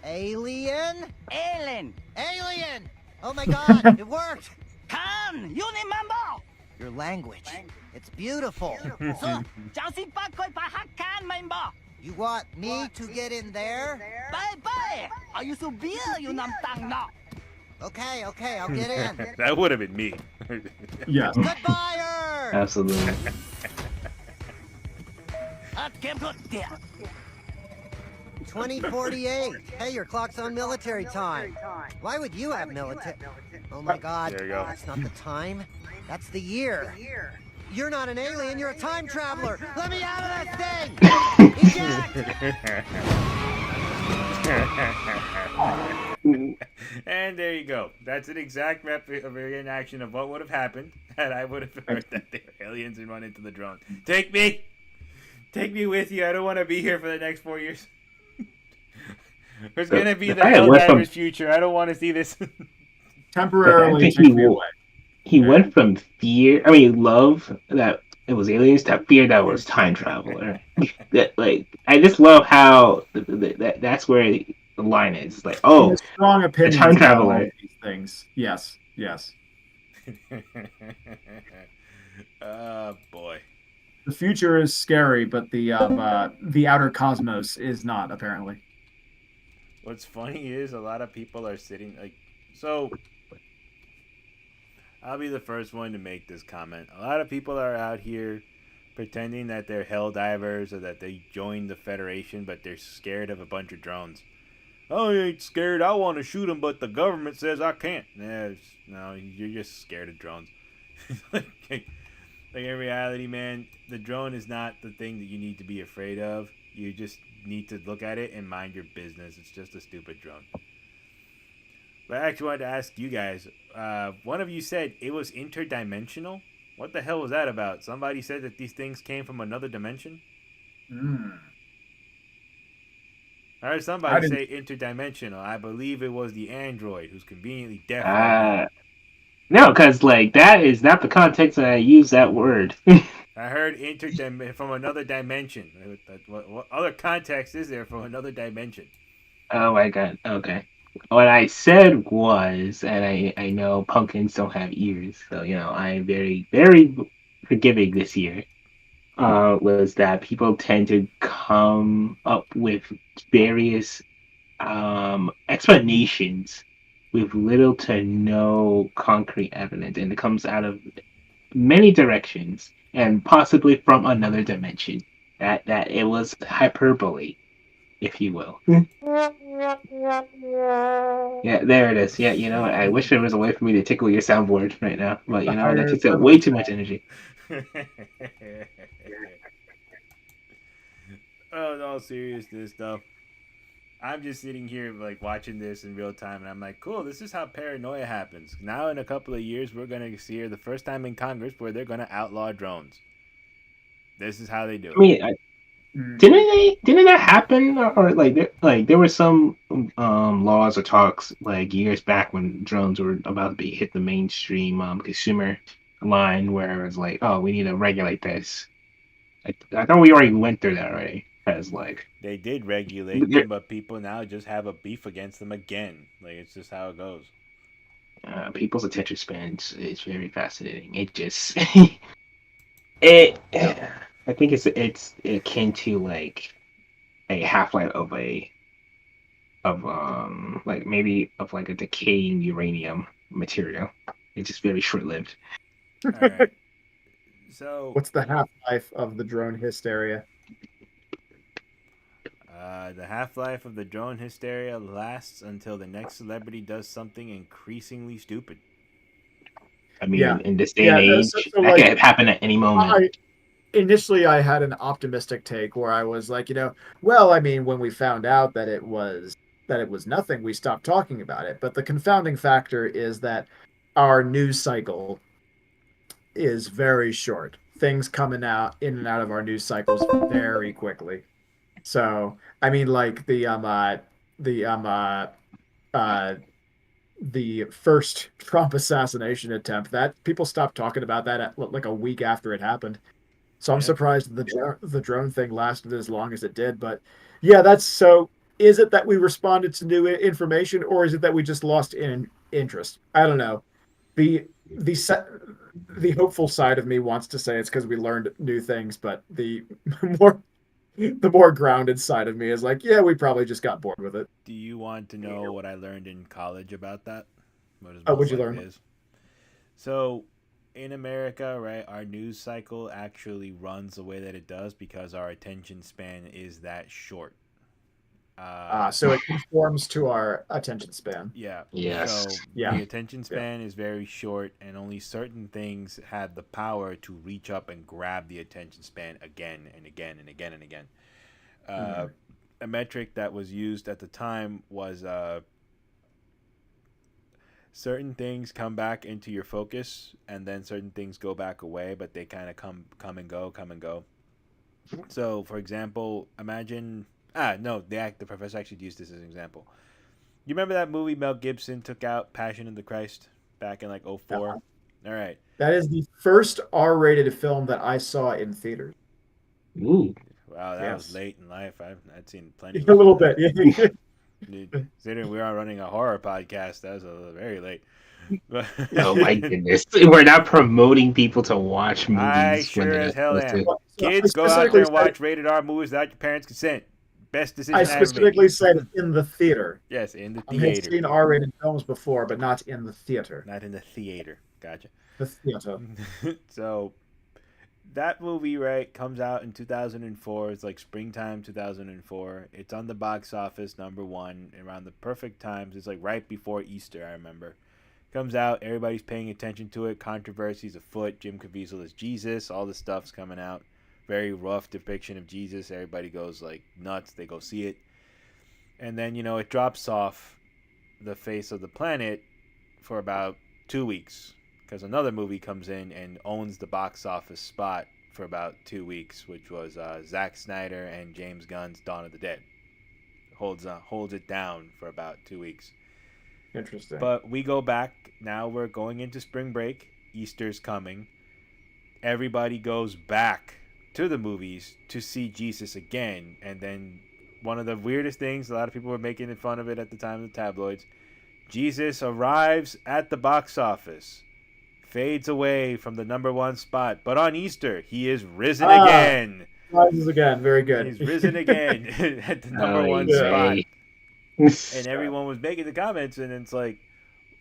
Alien? Alien. Alien! Oh my god, it worked! Kan, you remember? Your language. It's beautiful. So, Chelsea Bakoy Pahakan, member. You want me to get in there? Bye bye. Are you so beer, you namtang no? Okay, I'll get in. That would have been me. Yes. Goodbye, Earth! Absolutely. At Camp there. 2048. Hey, your clock's on military time. Why would you have military? Oh my god. There you go. That's not the time. That's the year. You're not an alien, you're a time traveler. Let me out of that thing! Eject! And there you go. That's an exact reenaction of what would have happened had I would have heard that they were aliens and run into the drone. Take me with you. I don't want to be here for the next 4 years. There's gonna be the the fact it went from Helldivers future. I don't want to see this. the fact Temporarily that take me away. he went from fear, I mean, love that it was aliens to fear that was time traveler. That like, I just love how that's where the line is. It's like, He oh, has strong the time opinions about all traveler. of these things. Yes, yes. Oh boy. The future is scary, but the outer cosmos is not apparently. What's funny is a lot of people are sitting like so. I'll be the first one to make this comment. A lot of people are out here pretending that they're hell divers or that they joined the Federation, but they're scared of a bunch of drones. Oh, you ain't scared. I want to shoot them, but the government says I can't. No, you're just scared of drones. like in reality, man, the drone is not the thing that you need to be afraid of. You just need to look at it and mind your business. It's just a stupid drone. But I actually wanted to ask you guys. One of you said it was interdimensional. What the hell was that about? Somebody said that these things came from another dimension. Mm. I heard I somebody didn't. say interdimensional. I believe it was the android who's conveniently deaf right Uh, now. no, because like that is not the context that I use that word. I heard from another dimension. What other context is there from another dimension? Oh my god. Okay. What I said was, and I know pumpkins don't have ears, so I'm very very forgiving this year. Was that people tend to come up with various explanations with little to no concrete evidence, and it comes out of many directions and possibly from another dimension. That it was hyperbole, if you will. Yeah, there it is. Yeah, I wish there was a way for me to tickle your soundboard right now, but The that higher takes up way level. too much energy. Oh, in all seriousness, though, I'm just sitting here like watching this in real time, and I'm like, cool. This is how paranoia happens. Now, in a couple of years, we're gonna see the first time in Congress where they're gonna outlaw drones. This is how they do I it. mean, Mm. didn't that happen, or there were some laws or talks like years back when drones were about to be hit the mainstream consumer line where it was like, oh, we need to regulate this. I thought we already went through that already, because like They did regulate them, but people now just have a beef against them again. Like it's just how it goes. people's attention span is very fascinating. It just it I think it's akin to like a half life of like maybe of like a decaying uranium material. It's just very short lived. All right. So What's the half life of the drone hysteria? the half life of the drone hysteria lasts until the next celebrity does something increasingly stupid. I mean, Yeah, in this day and yeah. So, age, so that like, could happen at any moment. I initially I had an optimistic take where I was like, well, I mean, when we found out that it was nothing, we stopped talking about it. But the confounding factor is that our news cycle is very short. Things coming out in and out of our news cycles very quickly. So, I mean, like the uh the first Trump assassination attempt, that people stopped talking about that like a week after it happened. So I'm Yeah. surprised the drone thing lasted as long as it did. But yeah, that's so. Is it that we responded to new information, or is it that we just lost interest? I don't know. The the the hopeful side of me wants to say it's because we learned new things, but the more the more grounded side of me is like, yeah, we probably just got bored with it. Do you want to know what I learned in college about that? What is Oh, most would you likely learn? is. So, in America, right, our news cycle actually runs the way that it does because our attention span is that short. So it conforms to our attention span. Yeah. So Yes. the Yeah, attention yeah. span is very short, and only certain things have the power to reach up and grab the attention span again and again and again and again. Uh, Mm. a metric that was used at the time was certain things come back into your focus, and then certain things go back away, but they kind of come and go, come and go. So, for example, imagine No, the professor actually used this as an example. You remember that movie Mel Gibson took out, Passion of the Christ, back in like '04? All right. That is the first R-rated film that I saw in theaters. Ooh. Wow, that was Yes. late in life. I'd seen plenty A before little that. bit. Yeah. Dude, considering we are running a horror podcast, that was very late. But Oh my goodness. We're not promoting people to watch I movies when sure they're as not hell supposed am. to. So I Kids, go out there specifically and said watch rated R movies without your parents' consent. Best I decision I ever made. specifically said in the theater. Yes, in the I have theater, seen R-rated films before, but not in the theater. not in the theater. Gotcha. The theater. So that movie, right, comes out in 2004. It's like springtime 2004. It's on the box office #1 around the perfect times. It's like right before Easter, I remember. Comes out, everybody's paying attention to it. Controversies afoot. Jim Caviezel is Jesus. All this stuff's coming out. Very rough depiction of Jesus. Everybody goes like nuts. They go see it. And then, it drops off the face of the planet for about 2 weeks. Because another movie comes in and owns the box office spot for about 2 weeks, which was Zack Snyder and James Gunn's Dawn of the Dead. Holds it down for about 2 weeks. Interesting. But we go back. Now we're going into spring break. Easter's coming. Everybody goes back to the movies to see Jesus again. And then one of the weirdest things, a lot of people were making fun of it at the time of the tabloids. Jesus arrives at the box office, fades away from the #1 spot. But on Easter, he is risen again. Rises again. Very good. He's risen again at the #1 Oh, spot. yay. And everyone was making the comments, and it's like,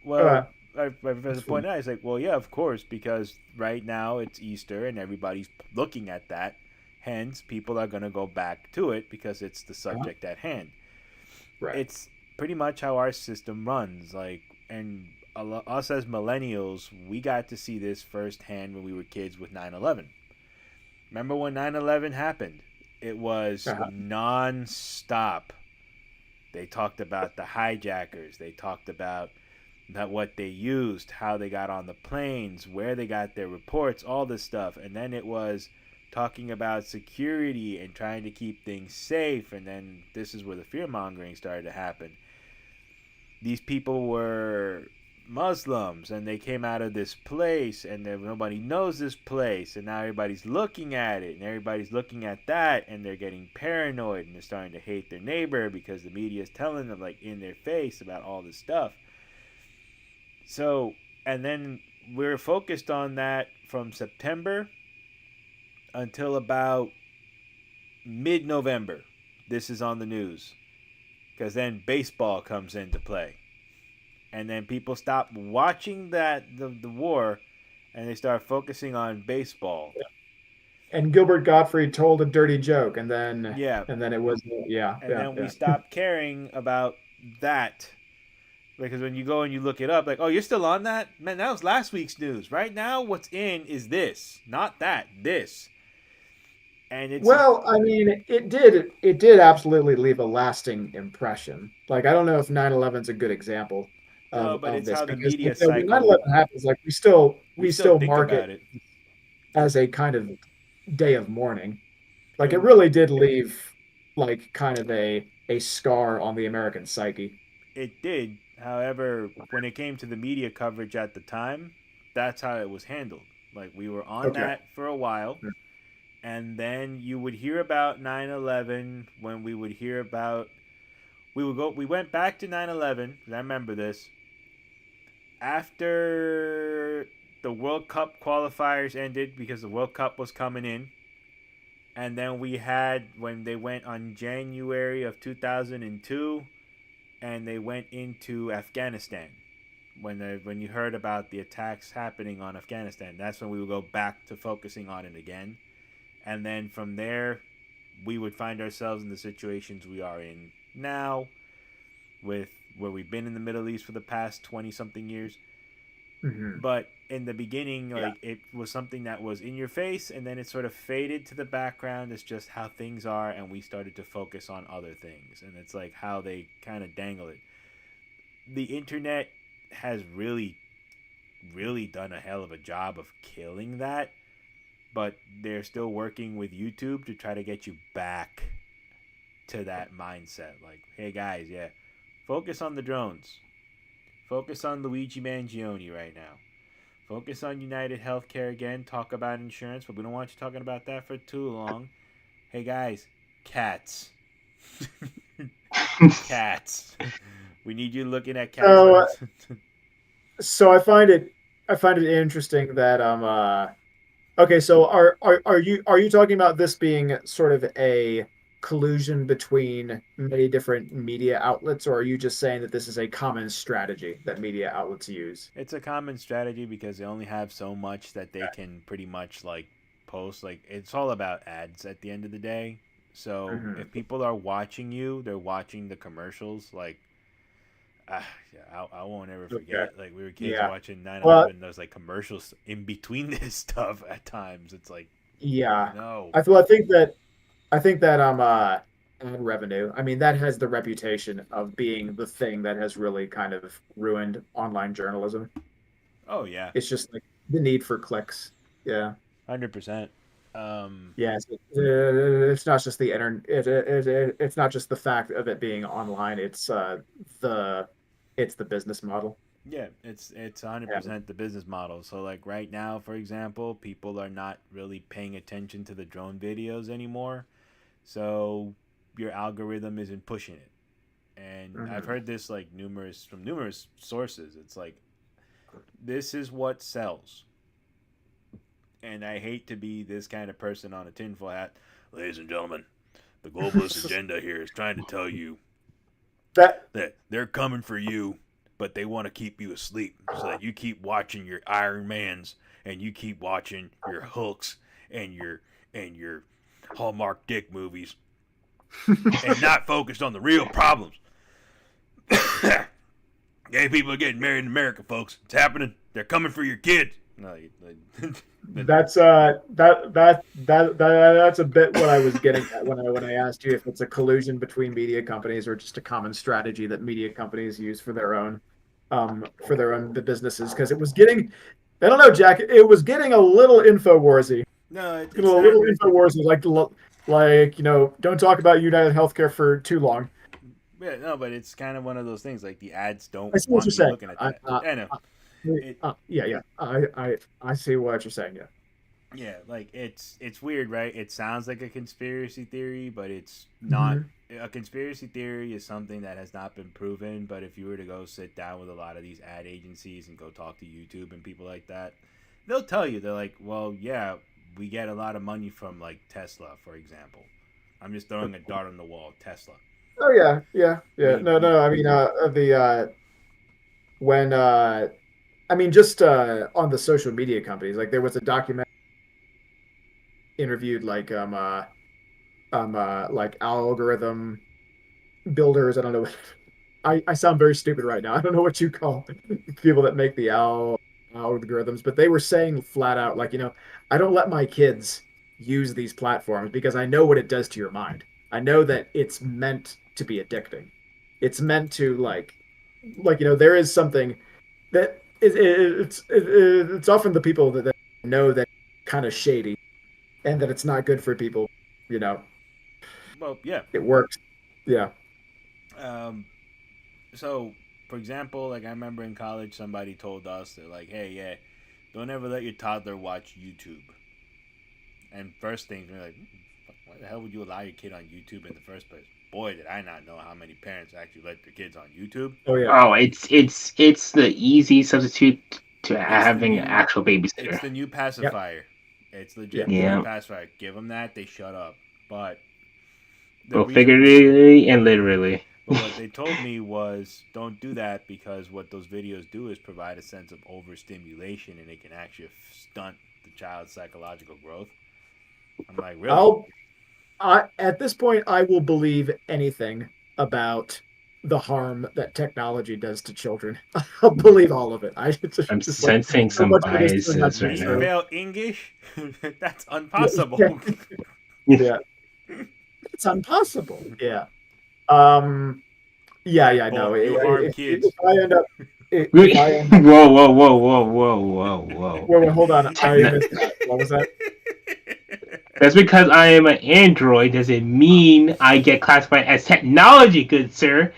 well, my professor pointed out, he's like, well, yeah, of course, because right now it's Easter and everybody's looking at that. Hence, people are going to go back to it because it's the subject at hand. Right. It's pretty much how our system runs. And us as millennials, we got to see this firsthand when we were kids with 9/11. Remember when 9/11 happened? It was non-stop. They talked about the hijackers. They talked about what they used, how they got on the planes, where they got their reports, all this stuff. And then it was talking about security and trying to keep things safe. And then this is where the fear-mongering started to happen. These people were Muslims, and they came out of this place, and nobody knows this place, and now everybody's looking at it, and everybody's looking at that, and they're getting paranoid, and they're starting to hate their neighbor because the media is telling them, like, in their face about all this stuff. So, and then we're focused on that from September until about mid-November. This is on the news. Because then baseball comes into play. And then people stop watching the war, and they start focusing on baseball. And Gilbert Gottfried told a dirty joke, and then it was we stopped caring about that. Because when you go and you look it up, like, oh, you're still on that? Man, that was last week's news. Right now, what's in is this. Not that. This. And it's... Well, I mean, it did absolutely leave a lasting impression. Like, I don't know if 9/11 is a good example of but it's this. how the Because media when cycle... 9/11 happens, like, we still think mark about it as a kind of day of mourning. Like, it really did leave, like, kind of a scar on the American psyche. It did. However, when it came to the media coverage at the time, that's how it was handled. Like, we were on that for a while. And then you would hear about 9/11 when we would hear about... We went back to 9/11, and I remember this. After the World Cup qualifiers ended, because the World Cup was coming in, and then we had when they went on January of 2002, and they went into Afghanistan. When you heard about the attacks happening on Afghanistan, that's when we would go back to focusing on it again. And then from there, we would find ourselves in the situations we are in now, with where we've been in the Middle East for the past 20-something years. Mm-hmm. But in the beginning, it was something that was in your face, and then it sort of faded to the background. It's just how things are, and we started to focus on other things. And it's like how they kind of dangle it. The internet has really, really done a hell of a job of killing that. But they're still working with YouTube to try to get you back to that mindset. Like, hey guys, yeah, focus on the drones. Focus on Luigi Mangione right now. Focus on United Healthcare again. Talk about insurance, but we don't want you talking about that for too long. Hey guys, cats. Cats. We need you looking at cats. So I find it interesting that okay, so are you talking about this being sort of a collusion between many different media outlets, or are you just saying that this is a common strategy that media outlets use? It's a common strategy because they only have so much that they can pretty much like post. Like, it's all about ads at the end of the day. So Mhm. if people are watching you, they're watching the commercials. Like, yeah, I won't ever forget. Like, we were kids Yeah. watching 9/11. Well, There's like commercials in between this stuff at times. It's like, yeah. no. I think that ad revenue. I mean, that has the reputation of being the thing that has really kind of ruined online journalism. Oh yeah, It's just like the need for clicks. Yeah. 100%. Yeah, it's not just the internet. It's not just the fact of it being online. The it's the business model. Yeah, it's Yeah. 100% the business model. So like right now, for example, people are not really paying attention to the drone videos anymore. So your algorithm isn't pushing it. And I've Mhm. heard this like numerous sources. It's like this is what sells. And I hate to be this kind of person on a tinfoil hat. Ladies and gentlemen, the globalist agenda here is trying to tell you That that they're coming for you, but they want to keep you asleep so that you keep watching your Iron Mans and you keep watching your Hulks and your Hallmark Dick movies and not focused on the real problems. Gay people are getting married in America, folks. It's happening. They're coming for your kids. No, that's that's a bit what I was getting at when I asked you if it's a collusion between media companies or just a common strategy that media companies use for their own the businesses, because it was getting, I don't know, Jack, it was getting a little InfoWarsy. no, A not. little InfoWarsy, like don't talk about United Healthcare for too long. Yeah, no, but it's kind of one of those things. Like the ads don't I see what want you're you saying. looking at that. I know. It Yeah. I see what you're saying. Yeah. Yeah, like it's weird, right? It sounds like a conspiracy theory, but it's not. Mhm. A conspiracy theory is something that has not been proven, but if you were to go sit down with a lot of these ad agencies and go talk to YouTube and people like that, they'll tell you, they're like, well, yeah, we get a lot of money from like Tesla, for example. I'm just throwing a dart on the wall, Tesla. Oh yeah. No, We no. I mean, the when I mean, just on the social media companies, like there was a document interviewed like algorithm builders. I don't know. I sound very stupid right now. I don't know what you call people that make the algorithms, but they were saying flat out, like, I don't let my kids use these platforms because I know what it does to your mind. I know that it's meant to be addicting. It's meant to there is something that it's often the people that know that kind of shady and that it's not good for people. You know, well, yeah. it works. Yeah. Um, so for example, like I remember in college, somebody told us they're like, hey, yeah, don't ever let your toddler watch YouTube. And first thing, we're like, why the hell would you allow your kid on YouTube in the first place? Boy, did I not know how many parents actually let their kids on YouTube. Oh yeah. Oh, it's the easy substitute to It's the having an new, actual it's babysitter. the new Yep. pacifier. It's legit Yeah. the new Yeah, pacifier. Give them that, they shut up. But the both reason, figuratively and literally. but what they told me was don't do that because what those videos do is provide a sense of overstimulation and it can actually stunt the child's psychological growth. I'm like, really? I'll I At this point I will believe anything about the harm that technology does to children. I'll believe all of it. I I'm just like sensing so some much of it is too much biases to be right Me now. true. fail English? That's Yeah. impossible. Yeah. It's impossible. Yeah. Um. Yeah. No. Well, you harm kids. If I end up, if I end up, Whoa, whoa, whoa, whoa, whoa, whoa, whoa. wait, hold on. I missed that. What was that? Just because I am an android doesn't mean I get classified as technology, good sir.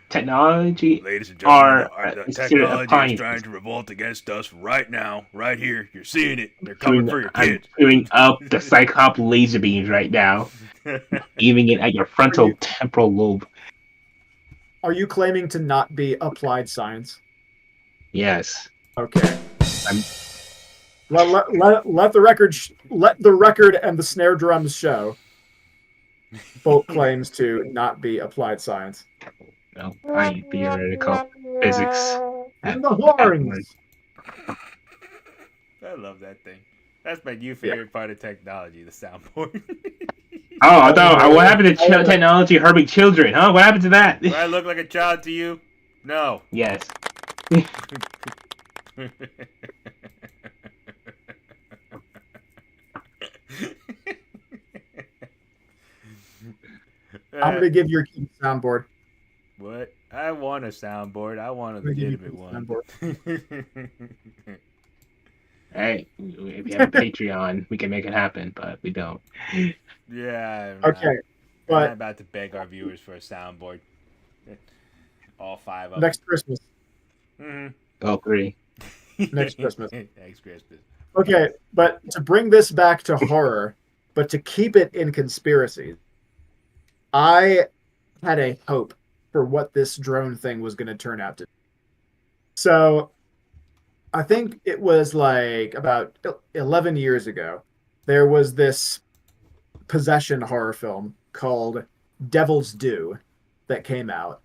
Technology Ladies and gentlemen, are the considered technology is appliances. trying to revolt against us right now, right here. You're seeing it. They're coming for your I'm kids. shooting up the Cyclops laser beams right now, aiming it at your Are you frontal temporal lobe. are you claiming to not be applied science? Yes. Okay. I'm Let the record and the snare drums show both claims to not be applied science. I theoretical physics at, And the at work. horns. I love that thing. That's my new Yeah. favorite part of technology, the soundboard. Oh, I I thought, would- what happened to I would- technology harming children? Huh? What happened to that? Do I look like a child to you? No. Yes. I'm gonna give your key soundboard. What? I want a soundboard. I want a I'm gonna give you legitimate a one. soundboard. Hey, if you have a Patreon, we can make it happen, but we don't. Yeah, Okay, I'm but about to beg our viewers for a soundboard. All 5 of next Christmas. them. Oh, three. Next Christmas. Next Christmas. Okay, but to bring this back to horror, but to keep it in conspiracies, I had a hope for what this drone thing was going to turn out to be. So I think it was like about 11 years ago. There was this possession horror film called Devil's Due that came out.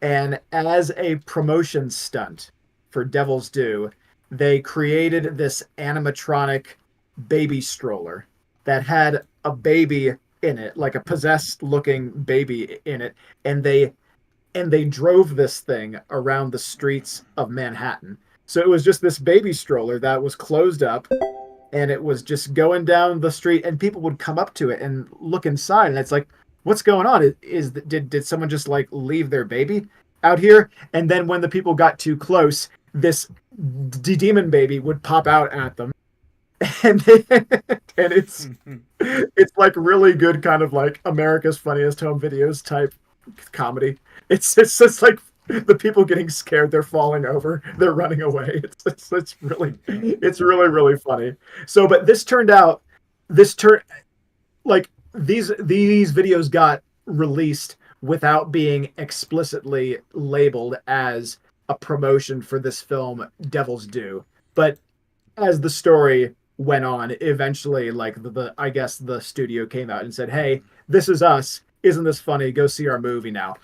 And as a promotion stunt for Devil's Due, they created this animatronic baby stroller that had a baby in it, like a possessed looking baby in it, and they drove this thing around the streets of Manhattan. So it was just this baby stroller that was closed up and it was just going down the street and people would come up to it and look inside and it's like what's going on did someone just like leave their baby out here? And then when the people got too close, this demon baby would pop out at them and and it's like really good kind of like America's Funniest Home Videos type comedy. It's just like the people getting scared, they're falling over, they're running away. It's really funny. So, but this turned like these videos got released without being explicitly labeled as a promotion for this film Devil's Due. But as the story went on, eventually like the I guess the studio came out and said, "Hey, this is us. Isn't this funny? Go see our movie now."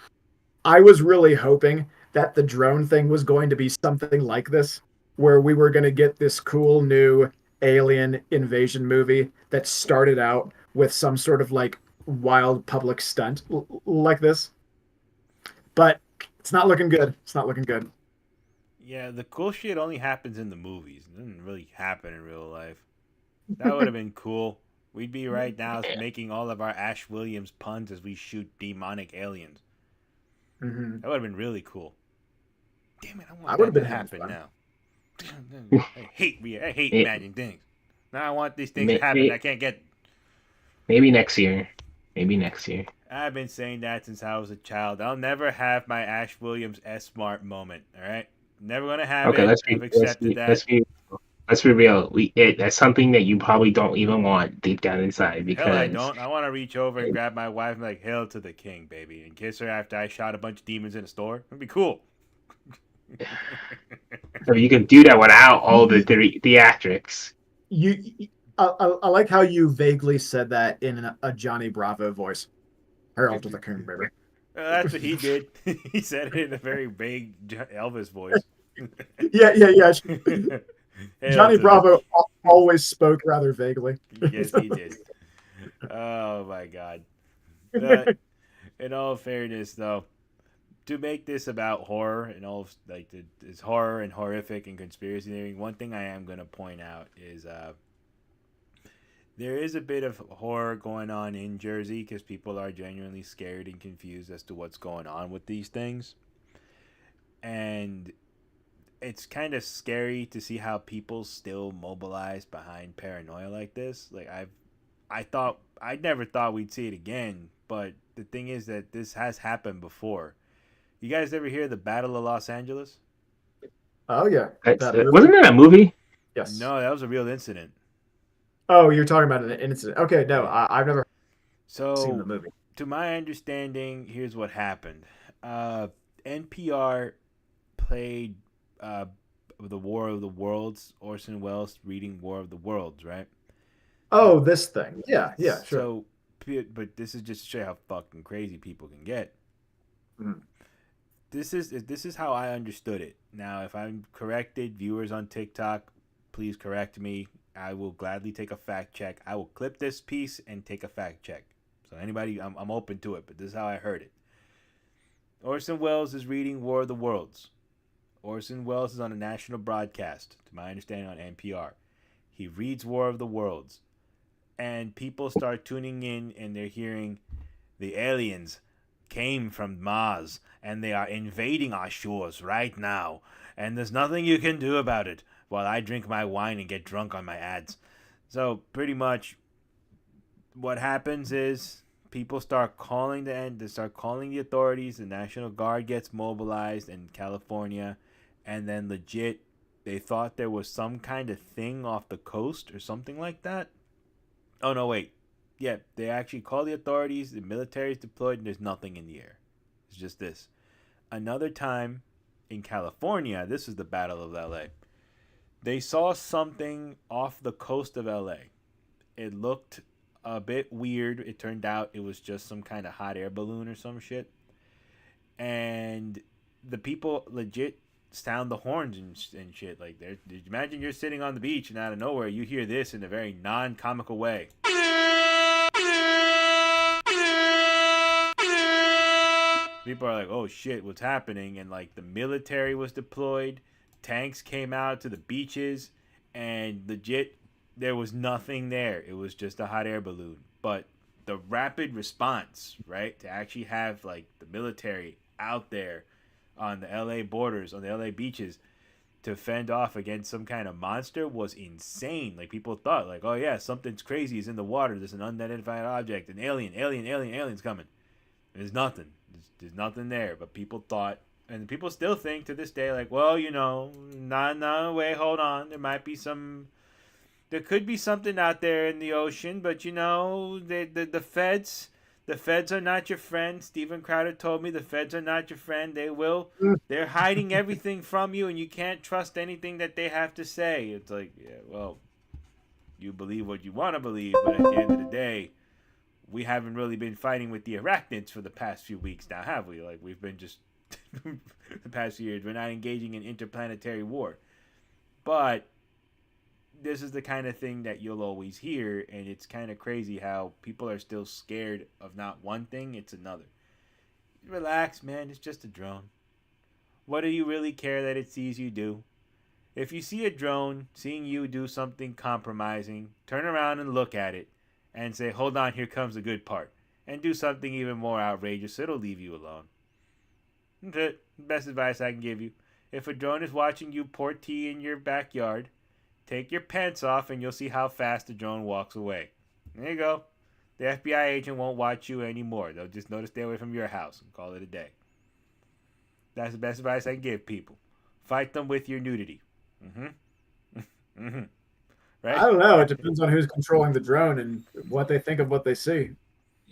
I was really hoping that the drone thing was going to be something like this, where we were going to get this cool new alien invasion movie that started out with some sort of like wild public stunt like this. But it's not looking good. It's not looking good. Yeah, the cool shit only happens in the movies. It doesn't really happen in real life. That would have been cool. We'd be right now making all of our Ash Williams puns as we shoot demonic aliens. Mm-hmm. That would have been really cool. Damn it, I That want would that have to been happen fun. now. I hate imagining things. Now I want these things to happen. I can't get. Maybe next year. Maybe next year. I've been saying that since I was a child. I'll never have my Ash Williams S Smart moment. All right, never gonna have Okay, it. let's I've be accepted that. let's be real. That's something that you probably don't even want deep down inside Hell, I because don't. I want to reach over and grab my wife and be like, "Hail to the king, baby," and kiss her after I shot a bunch of demons in a store. It'd be cool. so you can do that without all the theatrics. I like how you vaguely said that in a Johnny Bravo voice. Harold to the king, baby. That's what he did. He said it in a very vague Elvis voice. Yeah. Hail Johnny to the- Bravo always spoke rather vaguely. Yes, he did. Oh my god. But in all fairness, though, to make this about horror and all like it's horror and horrific and conspiracy theory, one thing I am gonna point out is there is a bit of horror going on in Jersey because people are genuinely scared and confused as to what's going on with these things, and it's kind of scary to see how people still mobilize behind paranoia like this. Like I never thought we'd see it again. But the thing is that this has happened before. You guys ever hear the Battle of Los Angeles? Oh yeah, That's, that movie. wasn't that a movie? Yes. No, that was a real incident. Oh, you're talking about an incident. Okay, no, Yeah. I've never seen the So, movie. to my understanding, here's what happened. Uh, NPR played uh, the War of the Worlds. Orson Welles reading War of the Worlds, right? Oh, this thing. Yeah, yeah, sure. So, but this is just to show you how fucking crazy people can get. Mhm. This is how I understood it. Now, if I'm corrected, viewers on TikTok, please correct me. I will gladly take a fact check. I will clip this piece and take a fact check. So anybody, I'm open to it. But this is how I heard it. Orson Welles is reading War of the Worlds. Orson Welles is on a national broadcast, to my understanding, on NPR. He reads War of the Worlds, and people start tuning in, and they're hearing the aliens came from Mars and they are invading our shores right now, and there's nothing you can do about it while I drink my wine and get drunk on my ads. So pretty much what happens is people start calling the end, they start calling the authorities, the National Guard gets mobilized in California, and then legit they thought there was some kind of thing off the coast or something like that. Oh no, wait. Yeah, they actually call the authorities, the military is deployed, and there's nothing in the air. It's just this. Another time in California, this is the Battle of LA. They saw something off the coast of LA. It looked a bit weird. It turned out it was just some kind of hot air balloon or some shit. And the people legit sound the horns and shit. Like, imagine you're sitting on the beach and out of nowhere you hear this in a very non-comical way. People are like, oh shit, what's happening? And like the military was deployed, tanks came out to the beaches, and legit, there was nothing there. It was just a hot air balloon. But the rapid response, right, to actually have like the military out there on the LA borders, on the LA beaches, to fend off against some kind of monster was insane. Like people thought, like, oh yeah, something's crazy is in the water. There's an unidentified object, an alien's coming. There's nothing. There's nothing there. But people thought, and people still think to this day, like, well, no, wait, hold on. There could be something out there in the ocean, but the feds are not your friend. Steven Crowder told me the feds are not your friend. They're hiding everything from you, and you can't trust anything that they have to say. It's like, yeah, well, you believe what you want to believe, but at the end of the day, we haven't really been fighting with the arachnids for the past few weeks now, have we? Like, we've been just, the past few years, we're not engaging in interplanetary war. But this is the kind of thing that you'll always hear, and it's kind of crazy how people are still scared of not one thing, it's another. Relax, man, it's just a drone. What do you really care that it sees you do? If you see a drone seeing you do something compromising, turn around and look at it and say, hold on, here comes the good part. And do something even more outrageous, it'll leave you alone. That's it. Best advice I can give you. If a drone is watching you pour tea in your backyard, take your pants off and you'll see how fast the drone walks away. There you go. The FBI agent won't watch you anymore. They'll just know to stay away from your house and call it a day. That's the best advice I can give people. Fight them with your nudity. Right? I don't know. It depends on who's controlling the drone and what they think of what they see.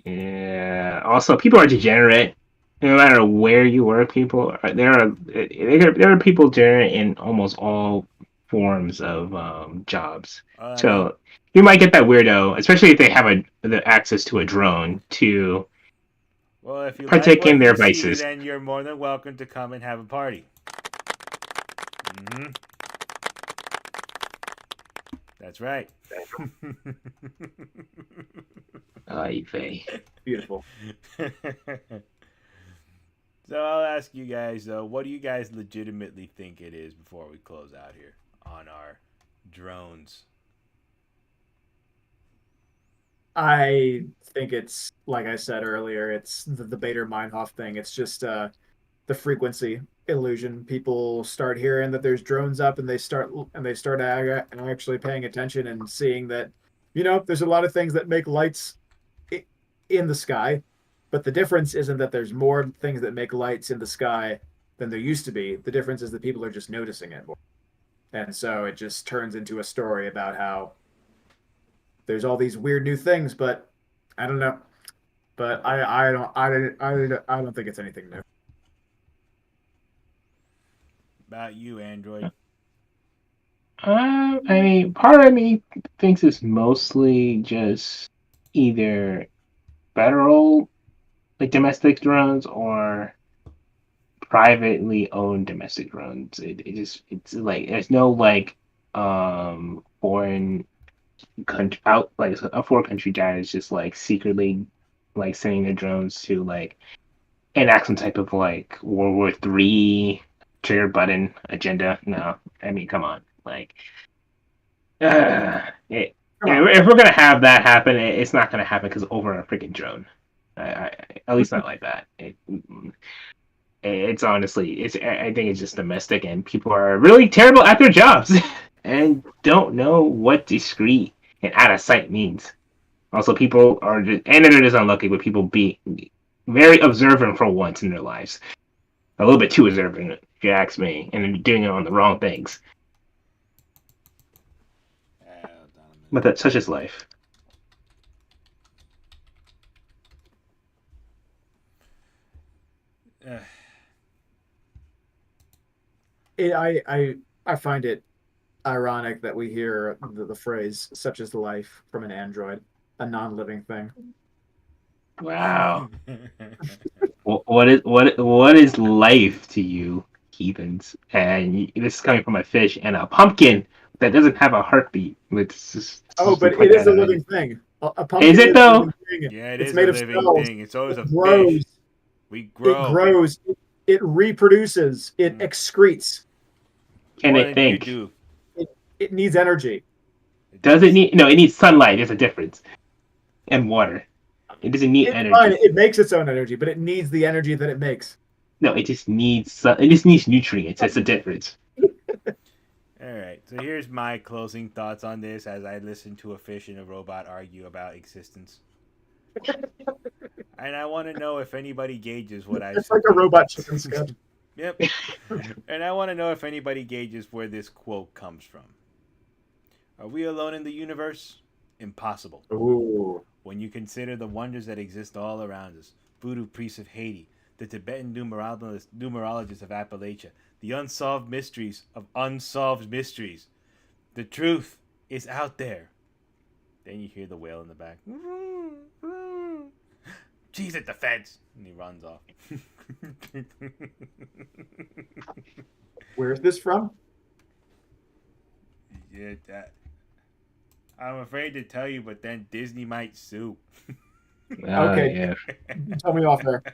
Yeah. Also, people are degenerate. No matter where you work, there are people degenerate in almost all forms of jobs. So you might get that weirdo, especially if they have the access to a drone to Well, if you partake like what in their you see, vices. then you're more than welcome to come and have a party. That's right. Ay vey. Beautiful. So I'll ask you guys though, what do you guys legitimately think it is before we close out here on our drones? I think it's like I said earlier, it's the Bader Meinhof thing. It's just the frequency illusion. People start hearing that there's drones up, and they start actually paying attention and seeing that there's a lot of things that make lights in the sky, but the difference isn't that there's more things that make lights in the sky than there used to be. The difference is that people are just noticing it more. And so it just turns into a story about how there's all these weird new things, but I don't know. But I don't think it's anything new. About you, Android. I mean, part of me thinks it's mostly just either federal, like domestic drones, or privately owned domestic drones. It's like there's no like foreign country out like a foreign country that is just like secretly like sending their drones to like enact some type of like World War III trigger button agenda. No, I mean, come on, like. If we're gonna have that happen, it's not gonna happen because over a freaking drone. At least not like that. It's honestly, I think it's just domestic, and people are really terrible at their jobs and don't know what discreet and out of sight means. Also, people are just, and they're just unlucky with people being very observant for once in their lives. A little bit too observant, if you ask me, and they're doing it on the wrong things. But that's such is life. I find it ironic that we hear the phrase "such is life" from an android, a non-living thing. Wow. What is life to you, heathens? And this is coming from a fish and a pumpkin that doesn't have a heartbeat. But it is a living thing. A pumpkin is it though? Yeah, it's made a of living cells. thing. It's always a grows. fish. We grow. It grows. It reproduces. It excretes. Can it think? It needs energy. Does it need? No, it needs sunlight. There's a difference. And water. It doesn't need energy. Fine. It makes its own energy, but it needs the energy that it makes. No, it just needs. It just needs nutrients. That's the difference. All right. So here's my closing thoughts on this as I listen to a fish and a robot argue about existence. And I want to know if anybody gauges what I It's like a robot chicken scud. Yep. And I want to know if anybody gauges where this quote comes from. Are we alone in the universe? Impossible. Ooh. When you consider the wonders that exist all around us, voodoo priests of Haiti, the Tibetan numerologists of Appalachia, the unsolved mysteries of unsolved mysteries, the truth is out there. Then you hear the whale in the back. Jeez, at the fence! And he runs off. Where's this from? Yeah, I'm afraid to tell you, but then Disney might sue. Okay. Yeah. Tell me off there.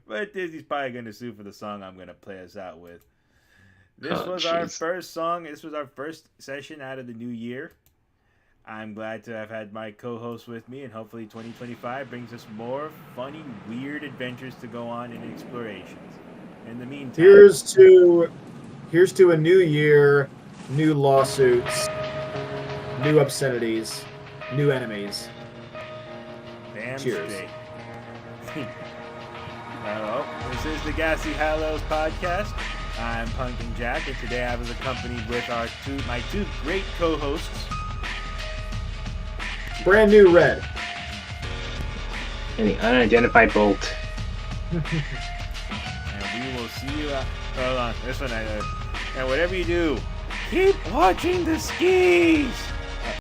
But Disney's probably going to sue for the song I'm going to play us out with. This was our first song. This was our first session out of the new year. I'm glad to have had my co-host with me, and hopefully 2025 brings us more funny, weird adventures to go on in explorations. In the meantime, here's to a new year, new lawsuits, new obscenities, new enemies. damn Cheers. straight. Hello, this is the Gassy Hallows podcast. I'm Pumpkin Jack, and today I was accompanied with my two great co-hosts. Brand new red. And the unidentified bolt. And we will see you. Hold on, this one. And whatever you do, keep watching the skis.